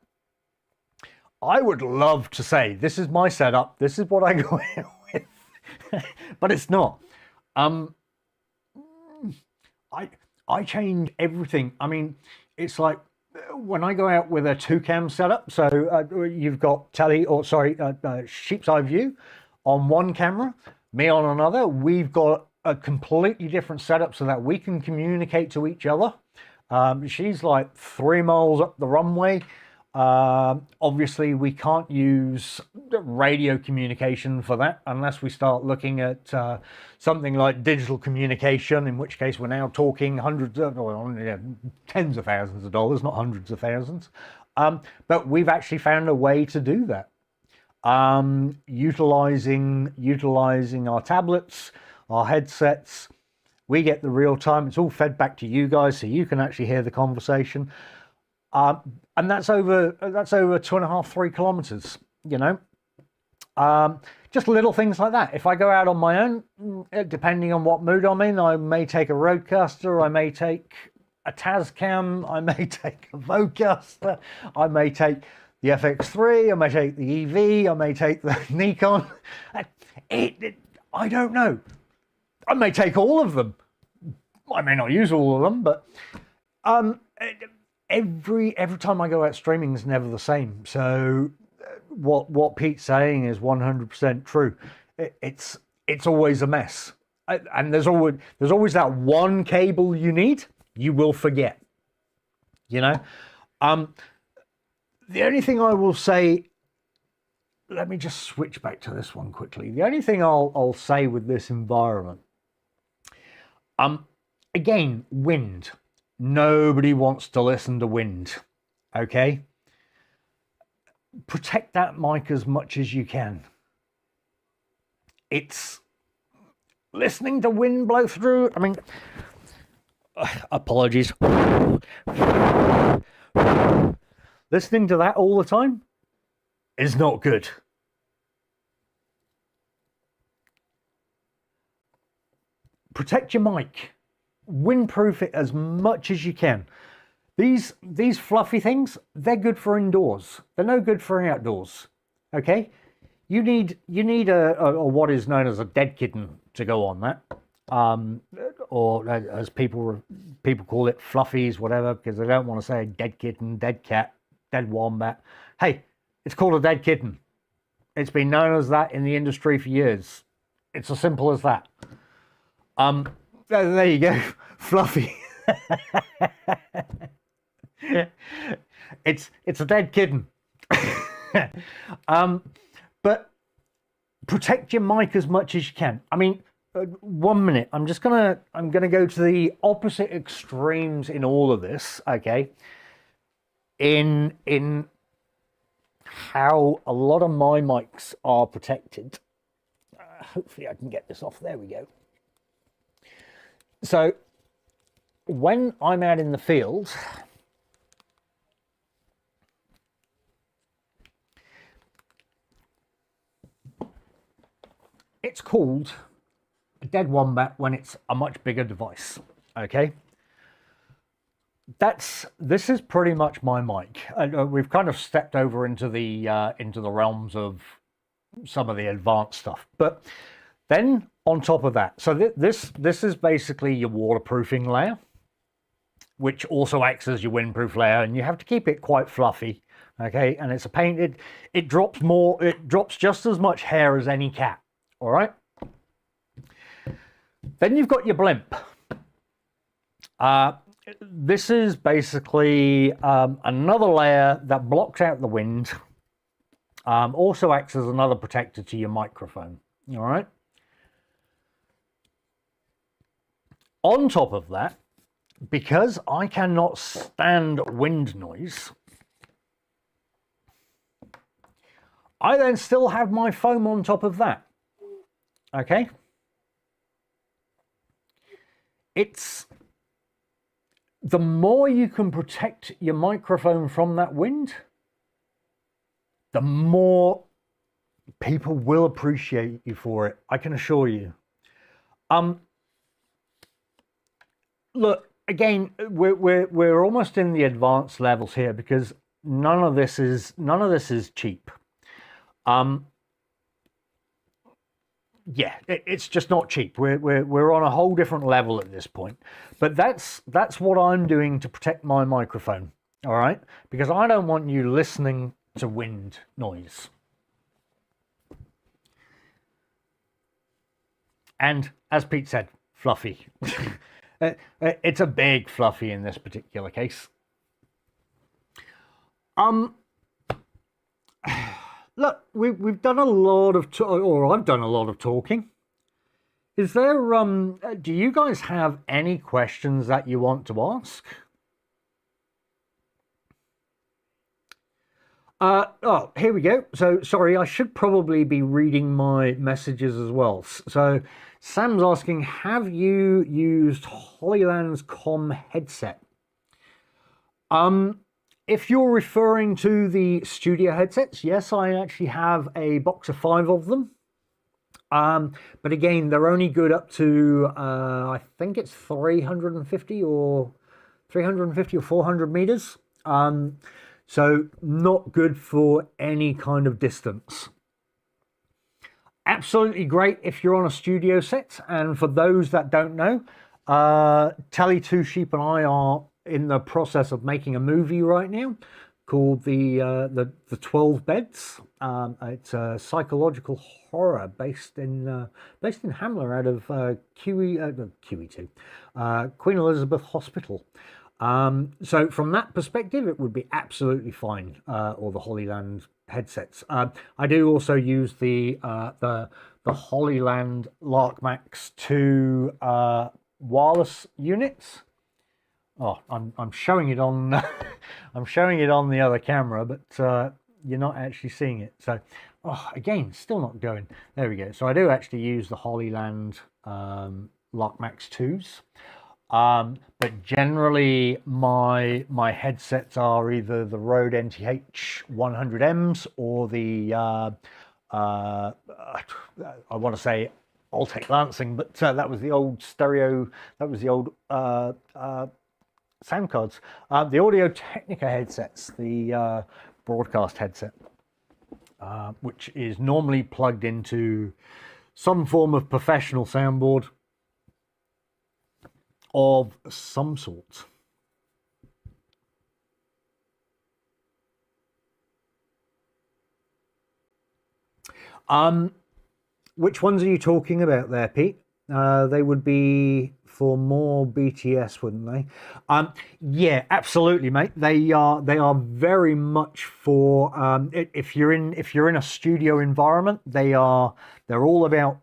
I would love to say, this is my setup, this is what I go out with, but it's not. I change everything. I mean, it's like when I go out with a 2-cam setup, so you've got sheep's eye view on one camera, me on another. We've got a completely different setup so that we can communicate to each other. She's like 3 miles up the runway. Obviously, we can't use radio communication for that unless we start looking at something like digital communication, in which case we're now talking tens of thousands of dollars, not hundreds of thousands. But we've actually found a way to do that, utilizing our tablets, our headsets. We get the real time. It's all fed back to you guys, so you can actually hear the conversation. And that's over 2.5-3 kilometers, you know. Just little things like that. If I go out on my own, depending on what mood I'm in, I may take a Rodecaster, I may take a Tascam, I may take a Vocaster, I may take the FX3, I may take the EV, I may take the Nikon. I don't know. I may take all of them. I may not use all of them, but every time I go out streaming is never the same. So what Pete's saying is 100% true. It's always a mess, and there's always that one cable you need. You will forget, you know. The only thing I will say, let me just switch back to this one quickly. The only thing I'll say with this environment, again, wind. Nobody wants to listen to wind, okay? Protect that mic as much as you can. It's listening to wind blow through. I mean, apologies. Listening to that all the time is not good. Protect your mic. Windproof it as much as you can. These fluffy things, they're good for indoors. They're no good for outdoors. Okay? You need a what is known as a dead kitten to go on that. Or as people call it, fluffies, whatever, because they don't want to say dead kitten, dead cat, dead wombat. Hey, it's called a dead kitten. It's been known as that in the industry for years. It's as simple as that. There you go, fluffy. It's a dead kitten. But protect your mic as much as you can. I mean, 1 minute. I'm gonna go to the opposite extremes in all of this. Okay. In how a lot of my mics are protected. Hopefully, I can get this off. There we go. So when I'm out in the field, it's called a dead wombat when it's a much bigger device. Okay, this is pretty much my mic. We've kind of stepped over into the realms of some of the advanced stuff, but then on top of that, so this is basically your waterproofing layer, which also acts as your windproof layer, and you have to keep it quite fluffy, okay? And it's a painted, it drops just as much hair as any cat, all right? Then you've got your blimp. This is basically another layer that blocks out the wind, also acts as another protector to your microphone, all right? On top of that, because I cannot stand wind noise, I then still have my foam on top of that. Okay? It's the more you can protect your microphone from that wind, the more people will appreciate you for it. I can assure you. Look, again, we're almost in the advanced levels here because none of this is cheap. Yeah, it's just not cheap. We're on a whole different level at this point. But that's what I'm doing to protect my microphone. All right, because I don't want you listening to wind noise. And as Pete said, fluffy. It's a big fluffy in this particular case. Look, we've done a lot of, or I've done a lot of talking. Is there, do you guys have any questions that you want to ask? Oh, here we go. So, sorry, I should probably be reading my messages as well. So, Sam's asking, have you used Hollyland's Com headset? If you're referring to the studio headsets, yes, I actually have a box of 5 of them. But again, they're only good up to, I think it's 350 or 400 meters. So not good for any kind of distance. Absolutely great if you're on a studio set. And for those that don't know, Tally Two Sheep and I are in the process of making a movie right now called the 12 Beds. It's a psychological horror based in Hamler out of QE2, Queen Elizabeth Hospital. So from that perspective, it would be absolutely fine, or the Hollyland headsets. I do also use the Hollyland LarkMax 2 wireless units. Oh, I'm showing it on I'm showing it on the other camera, but you're not actually seeing it. So, oh, again, still not going. There we go. So I do actually use the Hollyland LarkMax 2s. But generally my headsets are either the Rode NTH 100Ms or the I want to say Altec Lansing, but that was the old stereo, that was the old sound cards. The Audio Technica headsets, the broadcast headset, which is normally plugged into some form of professional soundboard of some sort. Which ones are you talking about there, Pete? They would be for more BTS, wouldn't they? Yeah, absolutely, mate. They are very much for if you're in a studio environment. They're all about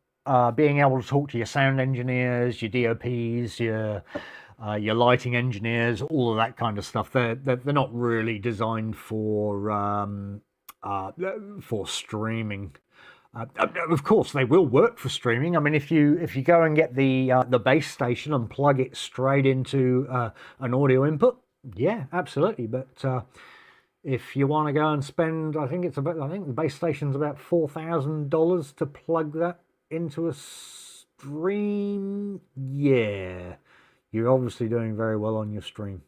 being able to talk to your sound engineers, your DOPs, your lighting engineers, all of that kind of stuff. They're not really designed for streaming. Of course, they will work for streaming. I mean, if you go and get the base station and plug it straight into an audio input, yeah, absolutely. But if you want to go and spend, I think the base station's about $4,000 to plug that into a stream. Yeah, you're obviously doing very well on your stream.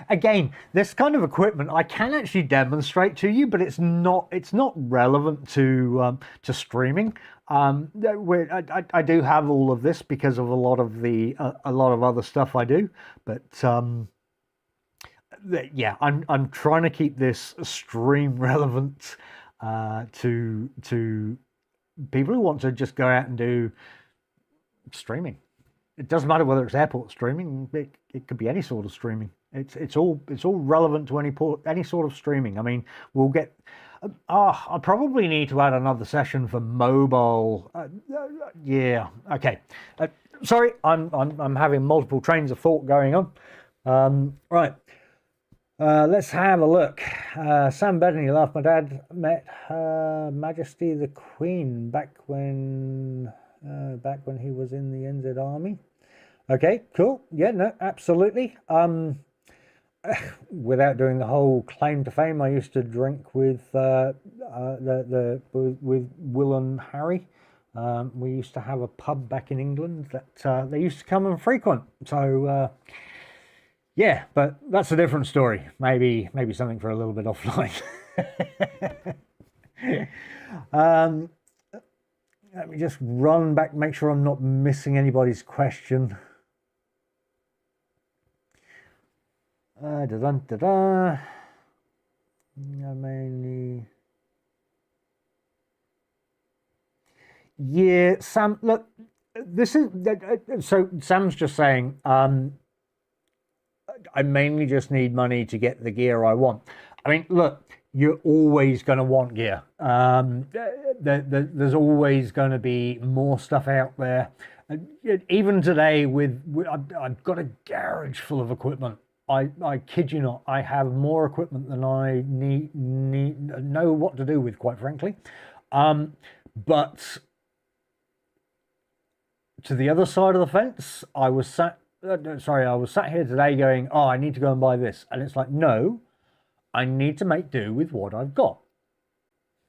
Again, this kind of equipment I can actually demonstrate to you, but it's not relevant to streaming. I do have all of this because of a lot of other stuff I do, but yeah, I'm trying to keep this stream relevant to people who want to just go out and do streaming. It doesn't matter whether it's airport streaming. It could be any sort of streaming. It's all relevant to any sort of streaming. I mean, we'll get I probably need to add another session for mobile. Yeah, okay. Sorry, I'm having multiple trains of thought going on. Right. Let's have a look. Sam Bettany laughed. My dad met Her Majesty the Queen back when he was in the NZ Army. Okay, cool. Yeah, no, absolutely. Without doing the whole claim to fame, I used to drink with with Will and Harry. We used to have a pub back in England that they used to come and frequent. So yeah, but that's a different story. Maybe something for a little bit offline. Let me just run back, make sure I'm not missing anybody's question. Mainly. Yeah, Sam, look, this is so Sam's just saying, I mainly just need money to get the gear I want. I mean, look, you're always going to want gear. There's always going to be more stuff out there. Even today, I've got a garage full of equipment. I kid you not, I have more equipment than I know what to do with, quite frankly. But to the other side of the fence, I was sat here today going, oh, I need to go and buy this. And it's like, no, I need to make do with what I've got.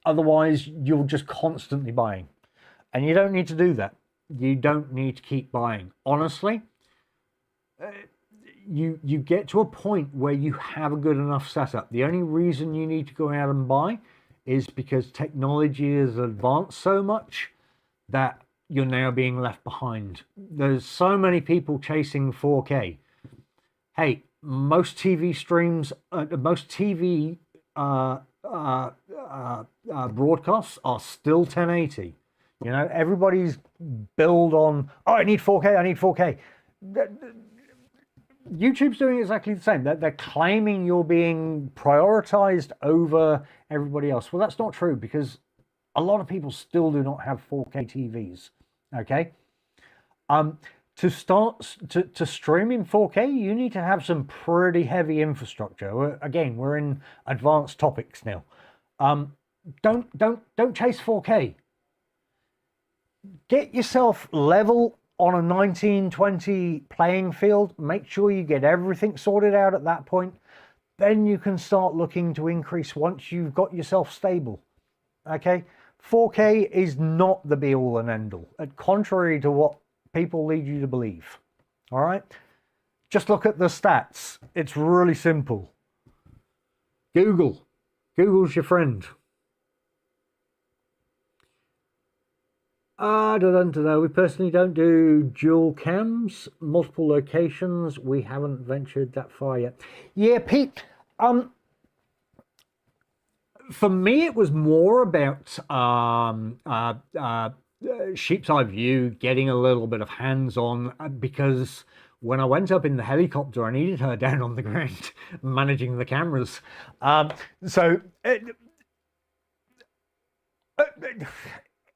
Otherwise, you're just constantly buying. And you don't need to do that. You don't need to keep buying. Honestly, you get to a point where you have a good enough setup. The only reason you need to go out and buy is because technology has advanced so much that you're now being left behind. There's so many people chasing 4K. Hey, most TV streams, most TV broadcasts are still 1080. You know, everybody's build on, oh, I need 4K, I need 4K. YouTube's doing exactly the same. They're claiming you're being prioritized over everybody else. Well, that's not true, because a lot of people still do not have 4K TVs. Okay, to start to stream in 4K, you need to have some pretty heavy infrastructure. Again, we're in advanced topics now. Don't chase 4K. Get yourself level on a 1920 playing field. Make sure you get everything sorted out at that point. Then you can start looking to increase once you've got yourself stable. Okay, 4K is not the be all and end all, contrary to what people lead you to believe. All right, just look at the stats. It's really simple. Google's your friend. We personally don't do dual cams, multiple locations. We haven't ventured that far yet. Yeah, Pete. For me, it was more about sheep's eye view, getting a little bit of hands-on, because when I went up in the helicopter, I needed her down on the ground managing the cameras.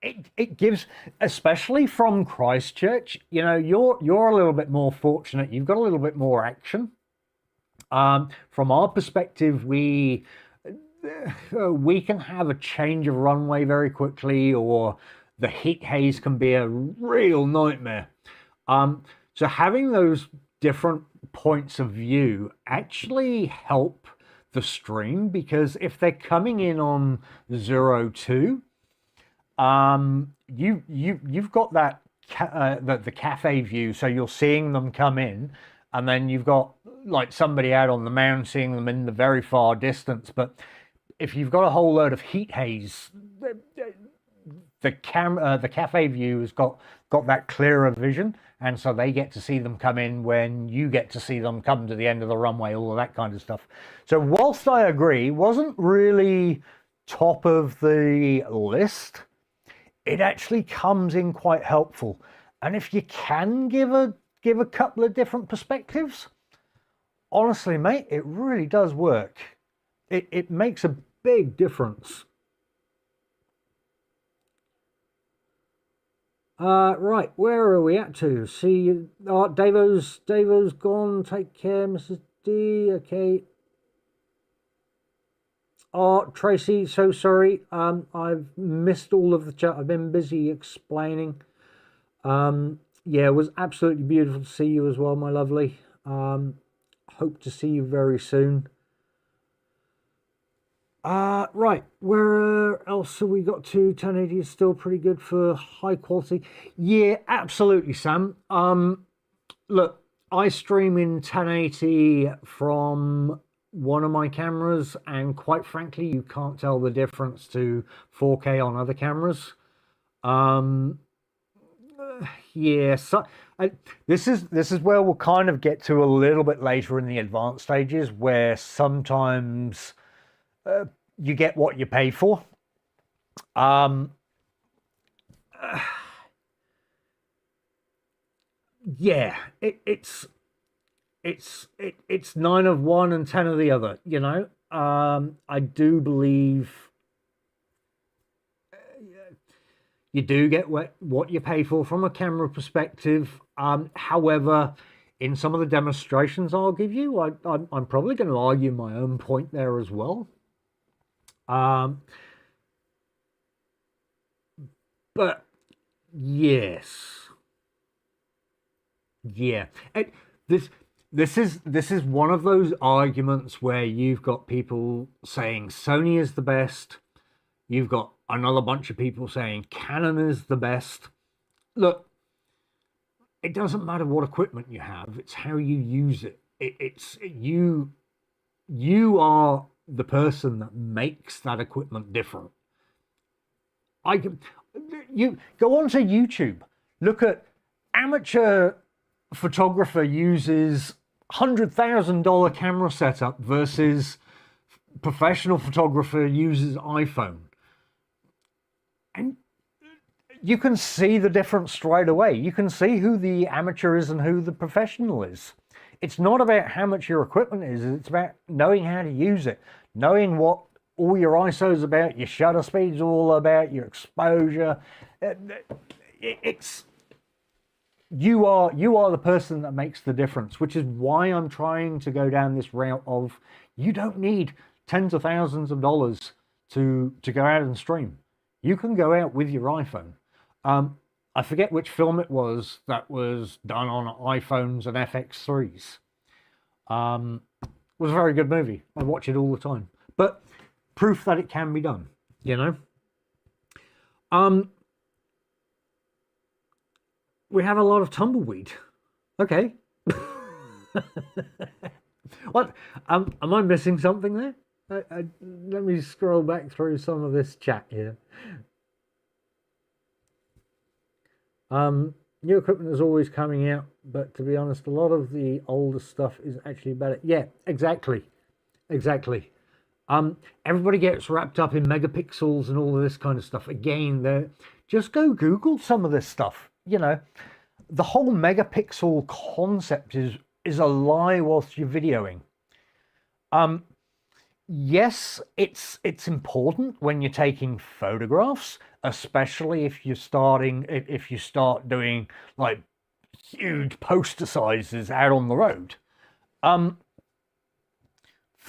It gives, especially from Christchurch, you know, you're a little bit more fortunate. You've got a little bit more action. From our perspective, we can have a change of runway very quickly, or the heat haze can be a real nightmare. So having those different points of view actually help the stream, because if they're coming in on 02, you've got that the cafe view, so you're seeing them come in, and then you've got like somebody out on the mound seeing them in the very far distance. But if you've got a whole load of heat haze, the cafe view has got that clearer vision, and so they get to see them come in when you get to see them come to the end of the runway, all of that kind of stuff. So whilst I agree, wasn't really top of the list, it actually comes in quite helpful. And if you can give a couple of different perspectives, honestly, mate, it really does work. It makes a big difference. Right, where are we at to? See, Davo's gone. Take care, Mrs. D. Okay. Oh, Tracy, so sorry. I've missed all of the chat. I've been busy explaining. Yeah, it was absolutely beautiful to see you as well, my lovely. Hope to see you very soon. Right, where else have we got to? 1080 is still pretty good for high quality. Yeah, absolutely, Sam. Look, I stream in 1080 from one of my cameras, and quite frankly, you can't tell the difference to 4K on other cameras. Yeah, so this is where we'll kind of get to a little bit later in the advanced stages, where sometimes you get what you pay for. Yeah, it's 9 of one and 10 of the other, you know. I do believe you do get what you pay for from a camera perspective. However, in some of the demonstrations I'll give you, I'm probably going to argue my own point there as well. But yes, yeah. This is one of those arguments where you've got people saying Sony is the best. You've got another bunch of people saying Canon is the best. Look, it doesn't matter what equipment you have, it's how you use it. It's you are the person that makes that equipment different. You go onto YouTube, look at amateur photographer uses $100,000 camera setup versus professional photographer uses iPhone. And you can see the difference straight away. You can see who the amateur is and who the professional is. It's not about how much your equipment is, it's about knowing how to use it, knowing what all your ISO's about, your shutter speed's all about, your exposure. It's you are the person that makes the difference, which is why I'm trying to go down this route of you don't need tens of thousands of dollars to go out and stream. You can go out with your iPhone. I forget which film it was that was done on iPhones and FX3s. It was a very good movie. I watch it all the time. But proof that it can be done, you know? We have a lot of tumbleweed. Okay. What? Am I missing something there? Let me scroll back through some of this chat here. New equipment is always coming out, but to be honest, a lot of the older stuff is actually better. Yeah, exactly. Everybody gets wrapped up in megapixels and all of this kind of stuff. Again, just go Google some of this stuff. You know, the whole megapixel concept is a lie whilst you're videoing. Yes, it's important when you're taking photographs, especially if you start doing like huge poster sizes out on the road. For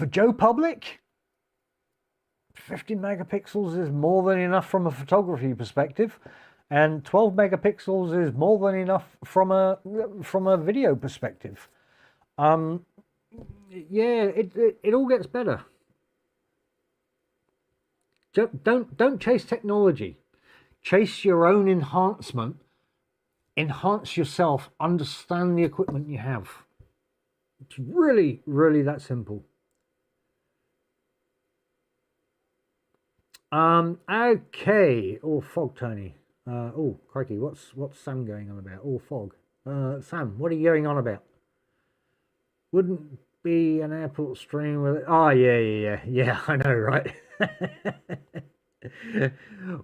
Joe Public, 50 megapixels is more than enough from a photography perspective, and 12 megapixels is more than enough from a video perspective. Yeah, it all gets better. Don't chase technology. Chase your own enhancement. Enhance yourself. Understand the equipment you have. It's really, really that simple. Okay. Oh, fog, Tony. Oh, crikey. What's Sam going on about? Oh, fog. Sam, what are you going on about? Wouldn't be an airport stream with it. Oh, yeah. I know, right?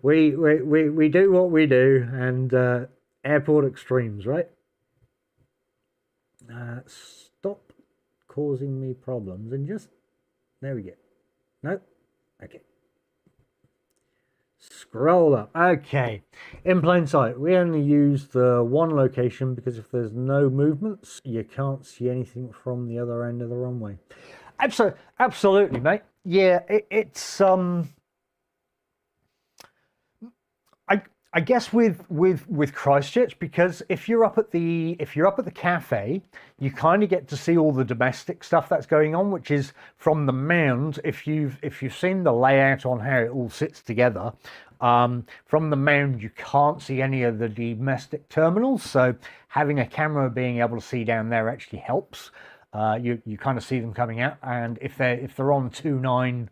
we do what we do, and airport extremes, right? Stop causing me problems and just there we go. No, okay. Scroll up. Okay. In plain sight, we only use the one location because if there's no movements, you can't see anything from the other end of the runway. Absolutely, mate. Yeah, it's I guess with Christchurch, because if you're up at the cafe, you kind of get to see all the domestic stuff that's going on, which is from the mound. If you've seen the layout on how it all sits together, from the mound you can't see any of the domestic terminals. So having a camera being able to see down there actually helps. You kind of see them coming out, and if they're on 29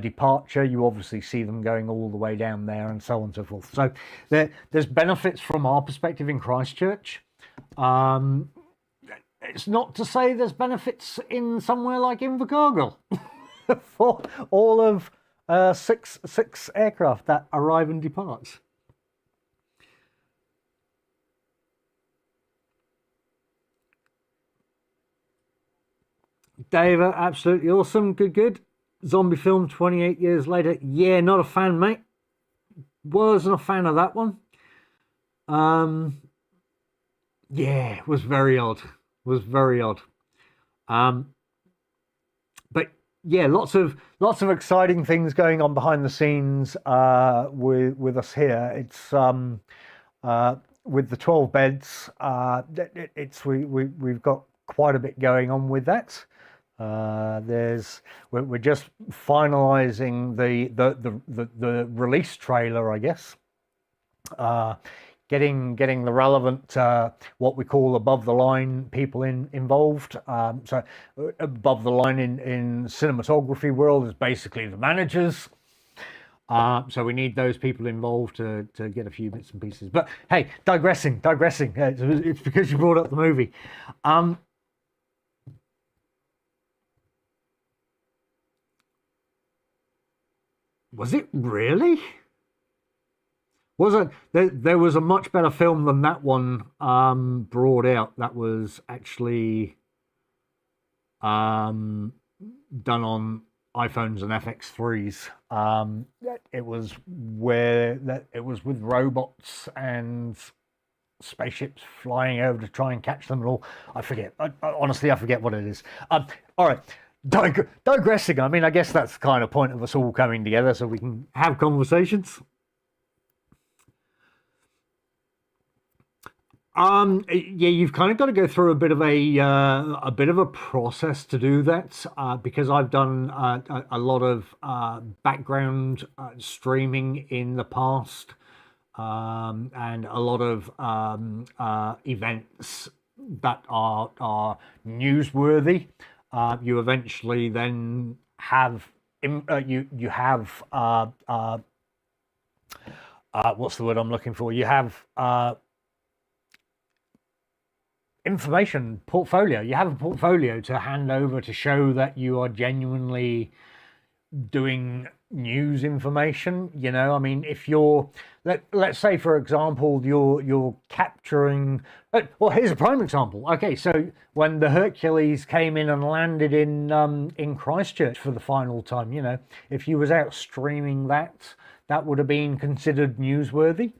departure, you obviously see them going all the way down there, and so on and so forth. So there's benefits from our perspective in Christchurch. It's not to say there's benefits in somewhere like Invercargill for all of six aircraft that arrive and depart. Dave, absolutely awesome. Good. Zombie film 28 years later. Yeah, not a fan, mate. Wasn't a fan of that one. Yeah, was very odd. But yeah, lots of exciting things going on behind the scenes with us here. It's with the 12 beds. We've got quite a bit going on with that. We're just finalizing the release trailer, I guess. Getting the relevant what we call above the line people involved. So above the line in cinematography world is basically the managers. So we need those people involved to get a few bits and pieces. But hey, digressing. It's because you brought up the movie. Was it really? Was it? There was a much better film than that one brought out. That was actually done on iPhones and FX3s. It was it was with robots and spaceships flying over to try and catch them and all. I forget. Honestly, I forget what it is. All right. Digressing. I mean, I guess that's the kind of point of us all coming together so we can have conversations. Yeah, you've kind of got to go through a bit of a process to do that, because I've done a lot of background streaming in the past, and a lot of events that are newsworthy. You eventually then have you have what's the word I'm looking for? You have information portfolio. You have a portfolio to hand over to show that you are genuinely doing news information. You know, I mean, if you're let's say for example you're capturing, well, here's a prime example. Okay, so when the Hercules came in and landed in Christchurch for the final time, you know, if you was out streaming that would have been considered newsworthy.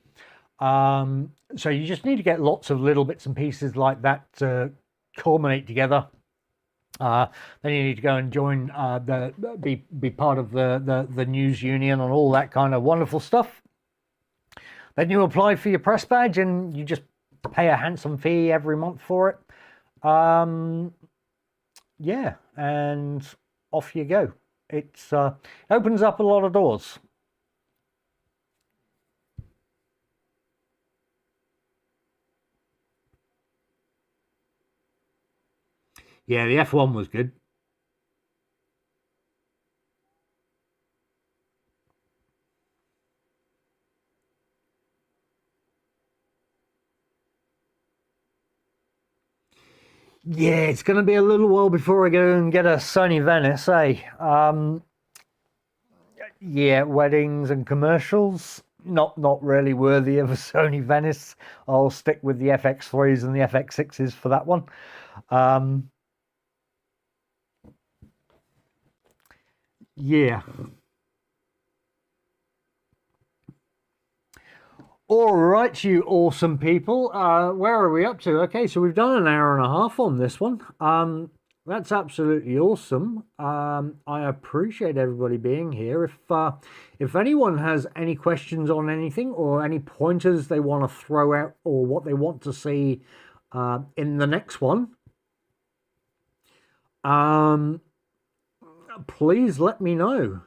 So you just need to get lots of little bits and pieces like that to culminate together. Then you need to go and join be part of the news union and all that kind of wonderful stuff. Then you apply for your press badge and you just pay a handsome fee every month for it. Yeah, and off you go. It's opens up a lot of doors. Yeah, the F1 was good. Yeah, it's going to be a little while before I go and get a Sony Venice, eh? Yeah, weddings and commercials, not really worthy of a Sony Venice. I'll stick with the FX3s and the FX6s for that one. Yeah. All right, you awesome people. Where are we up to? Okay, so we've done an hour and a half on this one. That's absolutely awesome. I appreciate everybody being here. If anyone has any questions on anything or any pointers they want to throw out or what they want to see in the next one, please let me know.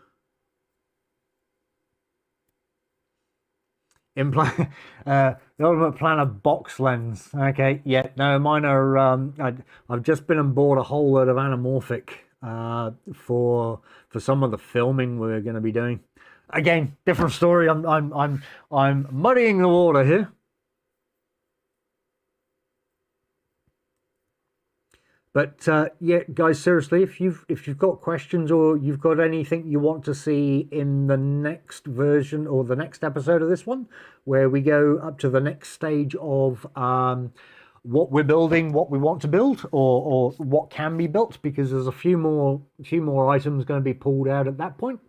The ultimate plan of box lens. Okay, yeah, no, mine are. I've just been on board a whole load of anamorphic for some of the filming we're going to be doing. Again, different story. I'm muddying the water here. But yeah, guys, seriously, if you've got questions or you've got anything you want to see in the next version or the next episode of this one, where we go up to the next stage of what we're building, what we want to build, or what can be built, because there's a few more items going to be pulled out at that point.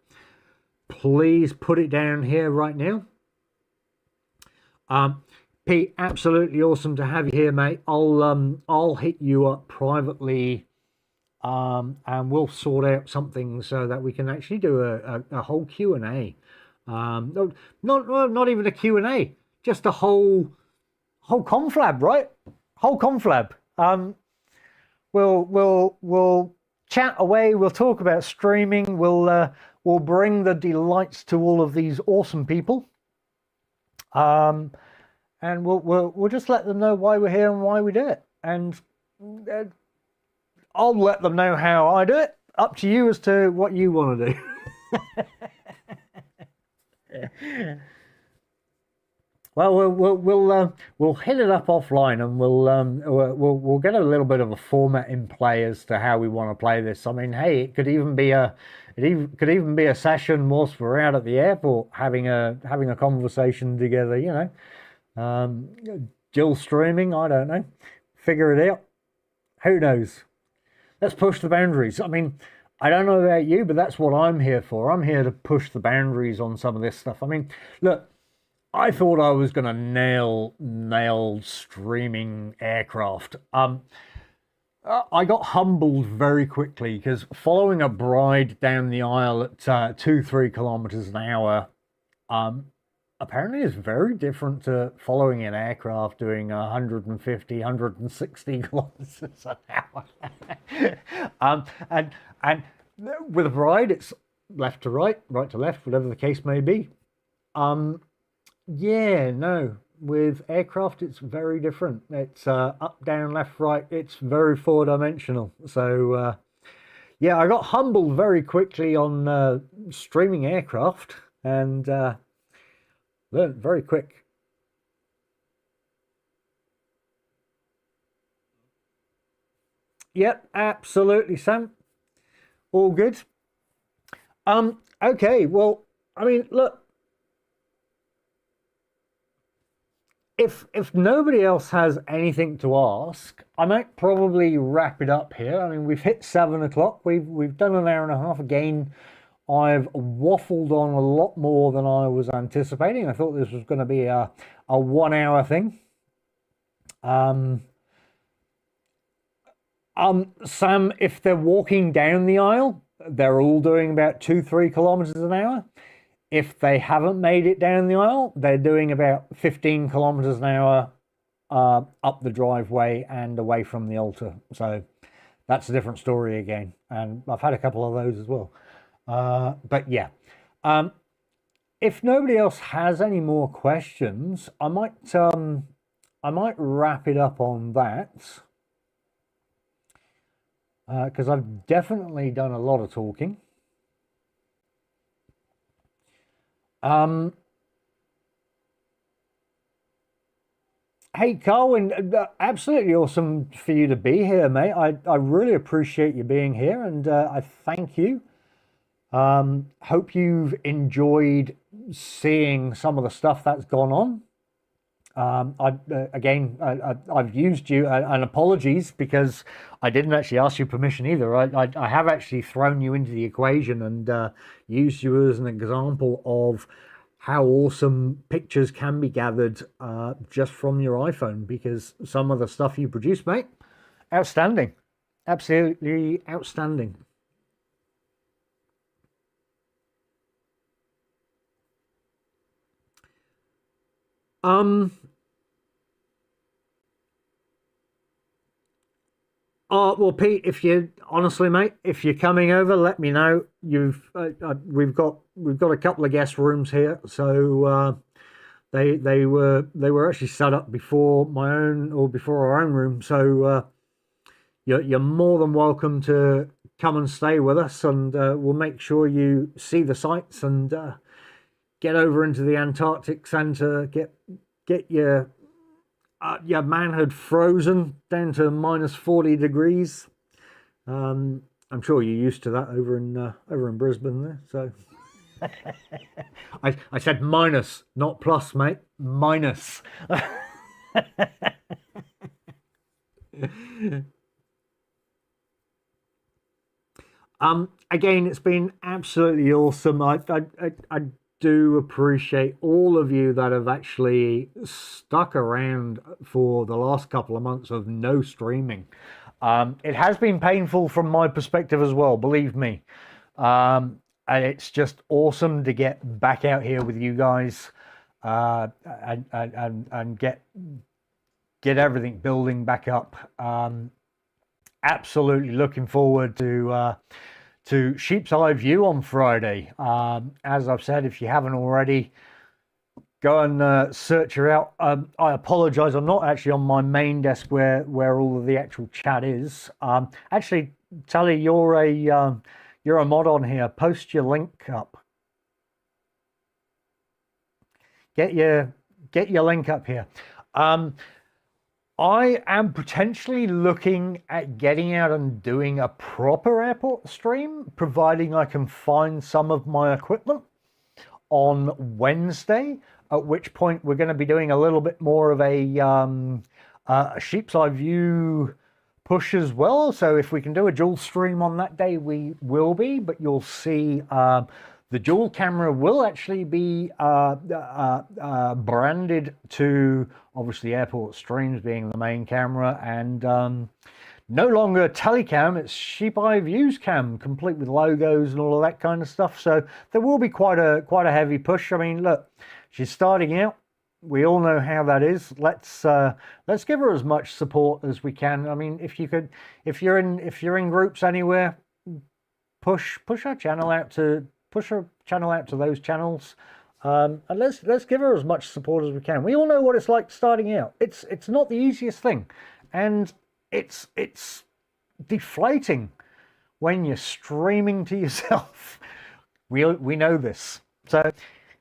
Please put it down here right now. Pete, absolutely awesome to have you here, mate. I'll hit you up privately, and we'll sort out something so that we can actually do a whole Q&A. Not even a Q&A, just a whole conflab, right? Whole conflab. We'll chat away. We'll talk about streaming. We'll bring the delights to all of these awesome people. And we'll just let them know why we're here and why we do it. And I'll let them know how I do it. Up to you as to what you want to do. Well, we'll hit it up offline, and we'll get a little bit of a format in play as to how we want to play this. I mean, hey, it could even be a session whilst we're out at the airport having a conversation together, you know. Jill streaming, I don't know. Figure it out. Who knows? Let's push the boundaries. I mean, I don't know about you, but that's what I'm here for. I'm here to push the boundaries on some of this stuff. I mean, look, I thought I was going to nail streaming aircraft. I got humbled very quickly, because following a bride down the aisle at 2-3 kilometers an hour, apparently is very different to following an aircraft doing 150, 160 kilometers an hour. And with a bride, it's left to right, right to left, whatever the case may be. Yeah, no, with aircraft, it's very different. It's up, down, left, right. It's very four-dimensional. So, yeah, I got humbled very quickly on streaming aircraft, and learned very quick. Yep, absolutely, Sam. All good. Okay, well, I mean, look, if nobody else has anything to ask, I might probably wrap it up here. I mean, we've hit 7 o'clock. We've done an hour and a half again. I've waffled on a lot more than I was anticipating. I thought this was going to be a 1 hour thing. Sam, if they're walking down the aisle, they're all doing about 2-3 kilometers an hour. If they haven't made it down the aisle, they're doing about 15 kilometers an hour up the driveway and away from the altar. So that's a different story again. And I've had a couple of those as well. But yeah, if nobody else has any more questions, I might wrap it up on that, because I've definitely done a lot of talking. Hey, Carwin, absolutely awesome for you to be here, mate. I really appreciate you being here, and I thank you. Hope you've enjoyed seeing some of the stuff that's gone on. I've used you, and apologies, because I didn't actually ask you permission either. I have actually thrown you into the equation and used you as an example of how awesome pictures can be gathered just from your iPhone, because some of the stuff you produce, mate, outstanding. Absolutely outstanding. Oh, well, Pete, if you honestly, mate, if you're coming over, let me know. We've got a couple of guest rooms here, so they were actually set up before my own, or before our own room. So you're more than welcome to come and stay with us, and we'll make sure you see the sights and get over into the Antarctic Centre, get your manhood frozen down to minus 40 degrees. I'm sure you're used to that over in Brisbane there. So I said minus, not plus, mate. Minus. Again, it's been absolutely awesome. I do appreciate all of you that have actually stuck around for the last couple of months of no streaming. It has been painful from my perspective as well, believe me. And it's just awesome to get back out here with you guys and get everything building back up. Absolutely looking forward to Sheep's Eye View on Friday. As I've said, if you haven't already, go and search her out. I apologize, I'm not actually on my main desk where all of the actual chat is. Actually, Tally, you're a mod on here. Post your link up. Get your link up here. I am potentially looking at getting out and doing a proper airport stream, providing I can find some of my equipment on Wednesday, at which point we're going to be doing a little bit more of a Sheep's Eye View push as well. So if we can do a dual stream on that day, we will be, but you'll see the dual camera will actually be branded to, obviously, Airport Streams being the main camera, and no longer Telecam, it's Sheep Eye Views Cam, complete with logos and all of that kind of stuff. So there will be quite a heavy push. I mean, look, she's starting out. We all know how that is. Let's give her as much support as we can. I mean, if you're in groups anywhere, push our channel out to. Push her channel out to those channels, and let's give her as much support as we can. We all know what it's like starting out. It's not the easiest thing, and it's deflating when you're streaming to yourself. We know this. So,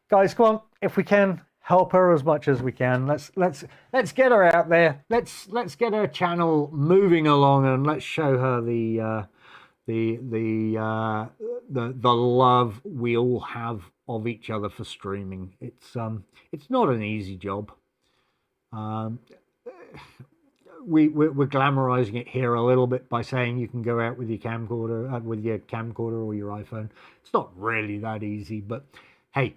guys, come on, if we can, help her as much as we can. Let's get her out there. Let's get her channel moving along, and let's show her the love we all have of each other for streaming. It's not an easy job. We're glamorizing it here a little bit by saying you can go out with your camcorder or your iPhone. It's not really that easy, but hey,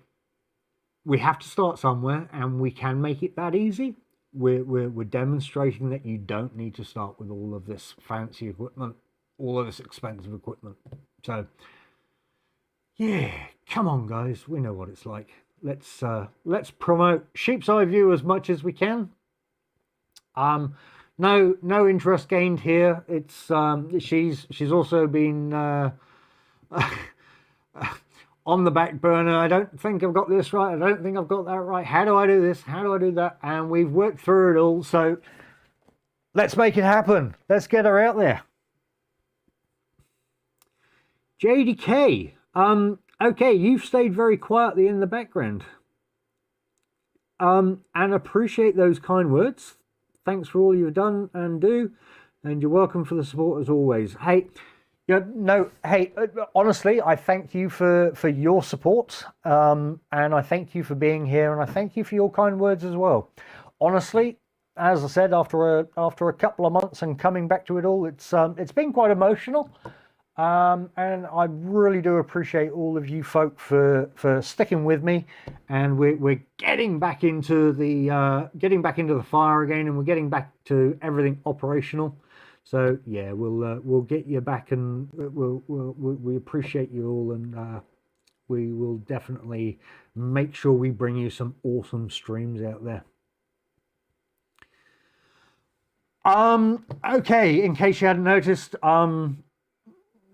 we have to start somewhere, and we can make it that easy. We're demonstrating that you don't need to start with all of this fancy equipment, all of this expensive equipment. So yeah, come on, guys, we know what it's like. Let's promote Sheep's Eye View as much as we can. No interest gained here. It's she's also been on the back burner. I don't think I've got this right. I don't think I've got that right. How do I do this? How do I do that? And we've worked through it all. So let's make it happen. Let's get her out there. JDK, okay, you've stayed very quietly in the background. And appreciate those kind words. Thanks for all you've done and do, and you're welcome for the support as always. Hey, honestly, I thank you for your support, and I thank you for being here, and I thank you for your kind words as well. Honestly, as I said, after a couple of months and coming back to it all, it's been quite emotional. And I really do appreciate all of you folk for sticking with me, and we're getting back into the fire again, and we're getting back to everything operational. So yeah, we'll get you back, and we appreciate you all, and we will definitely make sure we bring you some awesome streams out there. Okay, in case you hadn't noticed,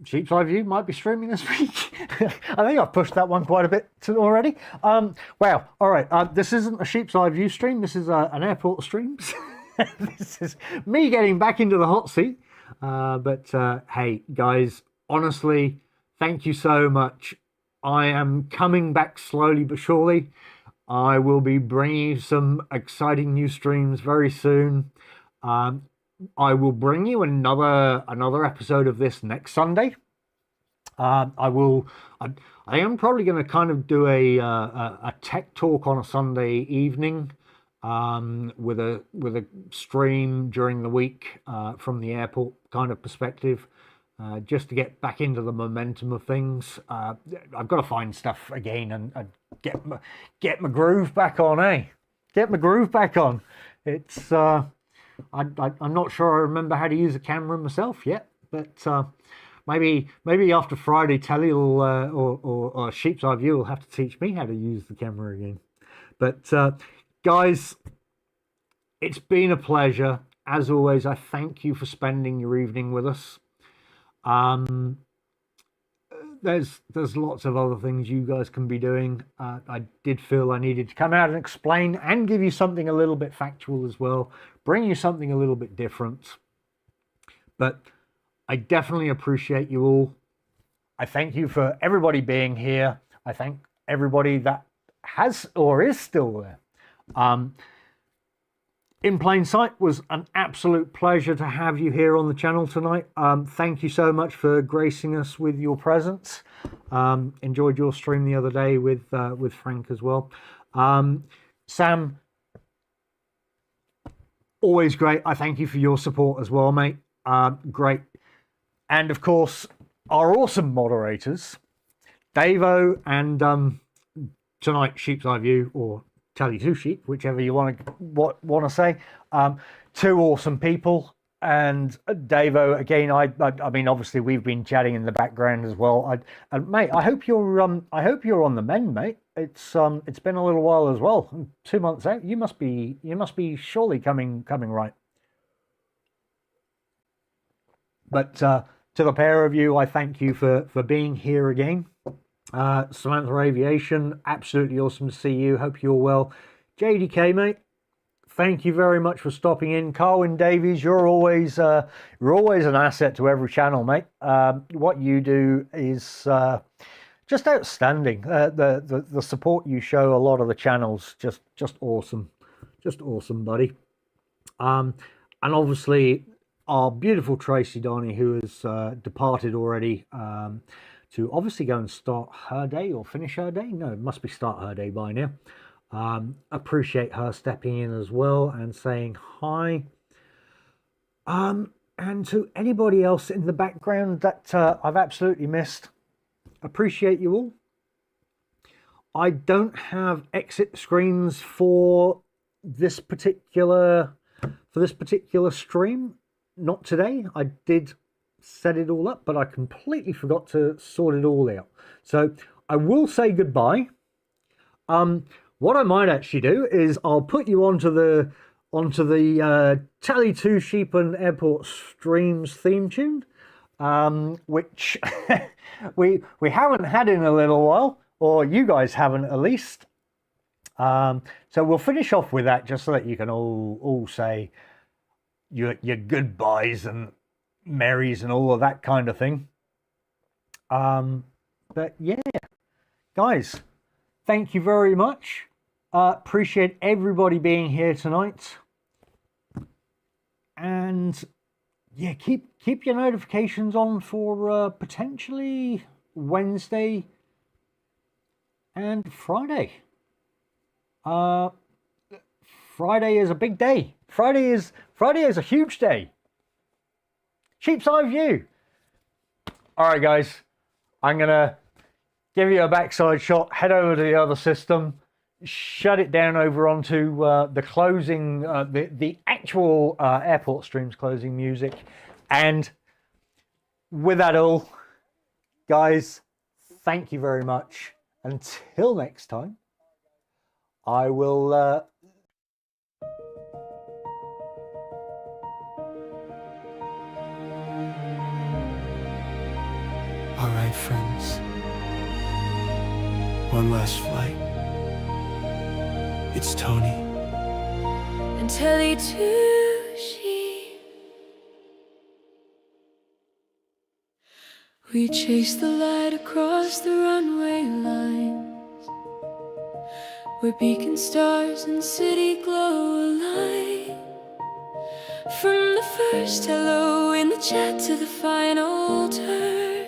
Sheep's Eye View might be streaming this week. I think I've pushed that one quite a bit already. Wow, all right. This isn't a Sheep's Eye View stream. This is an airport stream. This is me getting back into the hot seat. But hey, guys, honestly, thank you so much. I am coming back slowly but surely. I will be bringing you some exciting new streams very soon. I will bring you another episode of this next Sunday. I am probably going to kind of do a tech talk on a Sunday evening, with a stream during the week from the airport kind of perspective, just to get back into the momentum of things. I've got to find stuff again and get my groove back on, Get my groove back on. It's I'm not sure I remember how to use a camera myself yet, but maybe after Friday Telly or Sheep's Eye View will have to teach me how to use the camera again. But guys, it's been a pleasure. As always, I thank you for spending your evening with us. There's lots of other things you guys can be doing. I did feel I needed to come out and explain and give you something a little bit factual as well, bring you something a little bit different. But I definitely appreciate you all. I thank you for everybody being here. I thank everybody that has or is still there. In Plain Sight was an absolute pleasure to have you here on the channel tonight. Thank you so much for gracing us with your presence. Enjoyed your stream the other day with Frank as well. Sam, always great. I thank you for your support as well, mate. Great. And of course, our awesome moderators, Davo and tonight Sheep's Eye View, or Tally Two Sheep, whichever you want to say. Two awesome people, and Davo again. I mean, obviously we've been chatting in the background as well. Mate, I hope you're on the mend, mate. It's been a little while as well. 2 months out. You must be surely coming right. But to the pair of you, I thank you for being here again. Samantha Aviation, absolutely awesome to see you. Hope you're well. JDK, mate, thank you very much for stopping in. Carwin Davies, you're always an asset to every channel, mate. What you do is just outstanding. The support you show a lot of the channels, just awesome, buddy. And obviously our beautiful Tracy Donny, who has departed already. To obviously go and start her day or finish her day. No, it must be start her day by now. Appreciate her stepping in as well and saying hi. And to anybody else in the background that I've absolutely missed, appreciate you all. I don't have exit screens for this particular stream. Not today. I did set it all up, but I completely forgot to sort it all out. So I will say goodbye. What I might actually do is I'll put you onto the Tally Two Sheep and Airport Streams theme tune, which we haven't had in a little while, or you guys haven't at least. So we'll finish off with that just so that you can all say your goodbyes and Marys and all of that kind of thing. But yeah, guys, thank you very much. Appreciate everybody being here tonight. And yeah, keep your notifications on for potentially Wednesday and Friday. Friday is a big day. Friday is a huge day. Sheep's Eye View. All right, guys, I'm gonna give you a backside shot, head over to the other system, shut it down over onto the closing, the actual airport stream's closing music. And with that all, guys, thank you very much. Until next time, I will... All right, friends. One last flight. It's Tony. And Telly too, we chased the light across the runway lines, where beacon stars and city glow align. From the first hello in the chat to the final turn,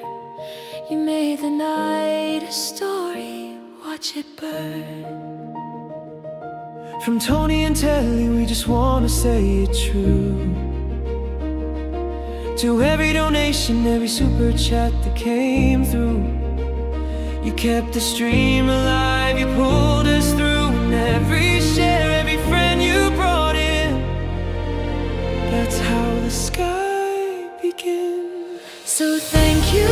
you made the night a story, watch it burn. From Tony and Telly, we just wanna say it true. To every donation, every super chat that came through, you kept the stream alive, you pulled us through. And every share, every friend you brought in, that's how the sky begins. So thank you,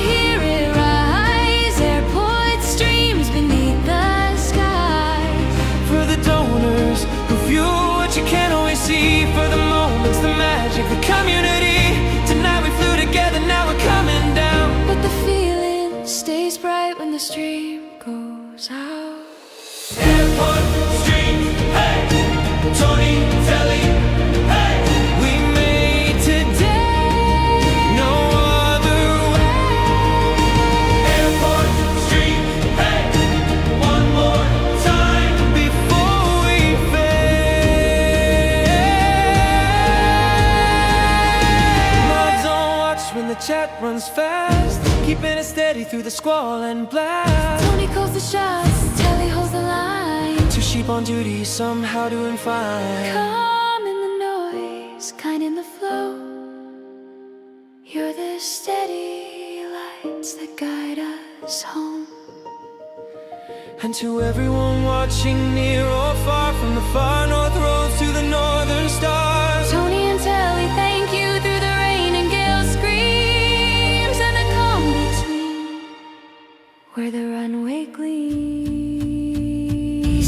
hear it rise. Airport streams beneath the skies. For the donors who view what you can't always see, for the moments, the magic, the community. Tonight we flew together, now we're coming down. But the feeling stays bright when the stream goes out. Airport stream, hey! Tony, Telly, hey! We made today no other way. Airport stream, hey! One more time before we fade. Mods on watch when the chat runs fast, keeping it steady through the squall and blast. Tony calls the shots, Telly holds the line. Two sheep on duty, somehow doing fine. Calm in the noise, kind in the flow. You're the steady lights that guide us home. And to everyone watching near or far, from the far north roads to the northern stars, Tony and Telly, thank you through the rain and gale screams, and the calm between where the runway gleams.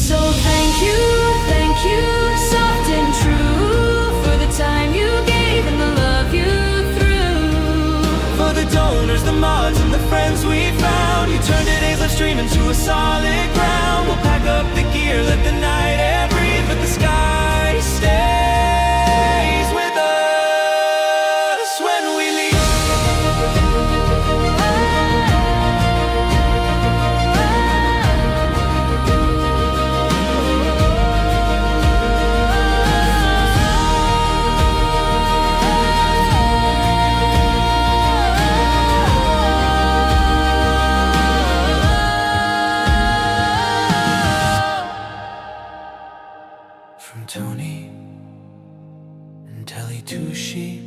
So thank you, soft and true, for the time you gave and the love you threw. for the donors, the mods, and the friends we found. You turned today's live stream into a solid ground. We'll pack up the gear, let the night air breathe, but the sky stays with us when we leave. From Tony and Telly to sheep,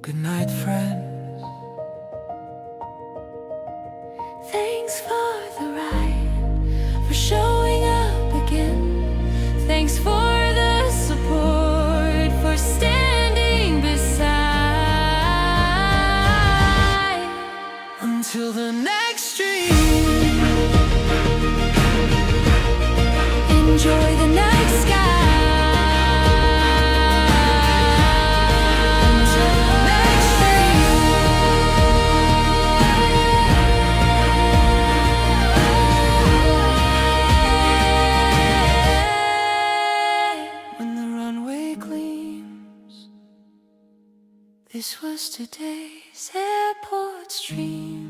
good night, friends. Thanks for the ride, for showing up again. Thanks for the support, for standing beside. Until the next stream, Enjoy the night sky. Until the next stream. when the runway gleams. This was today's airport stream.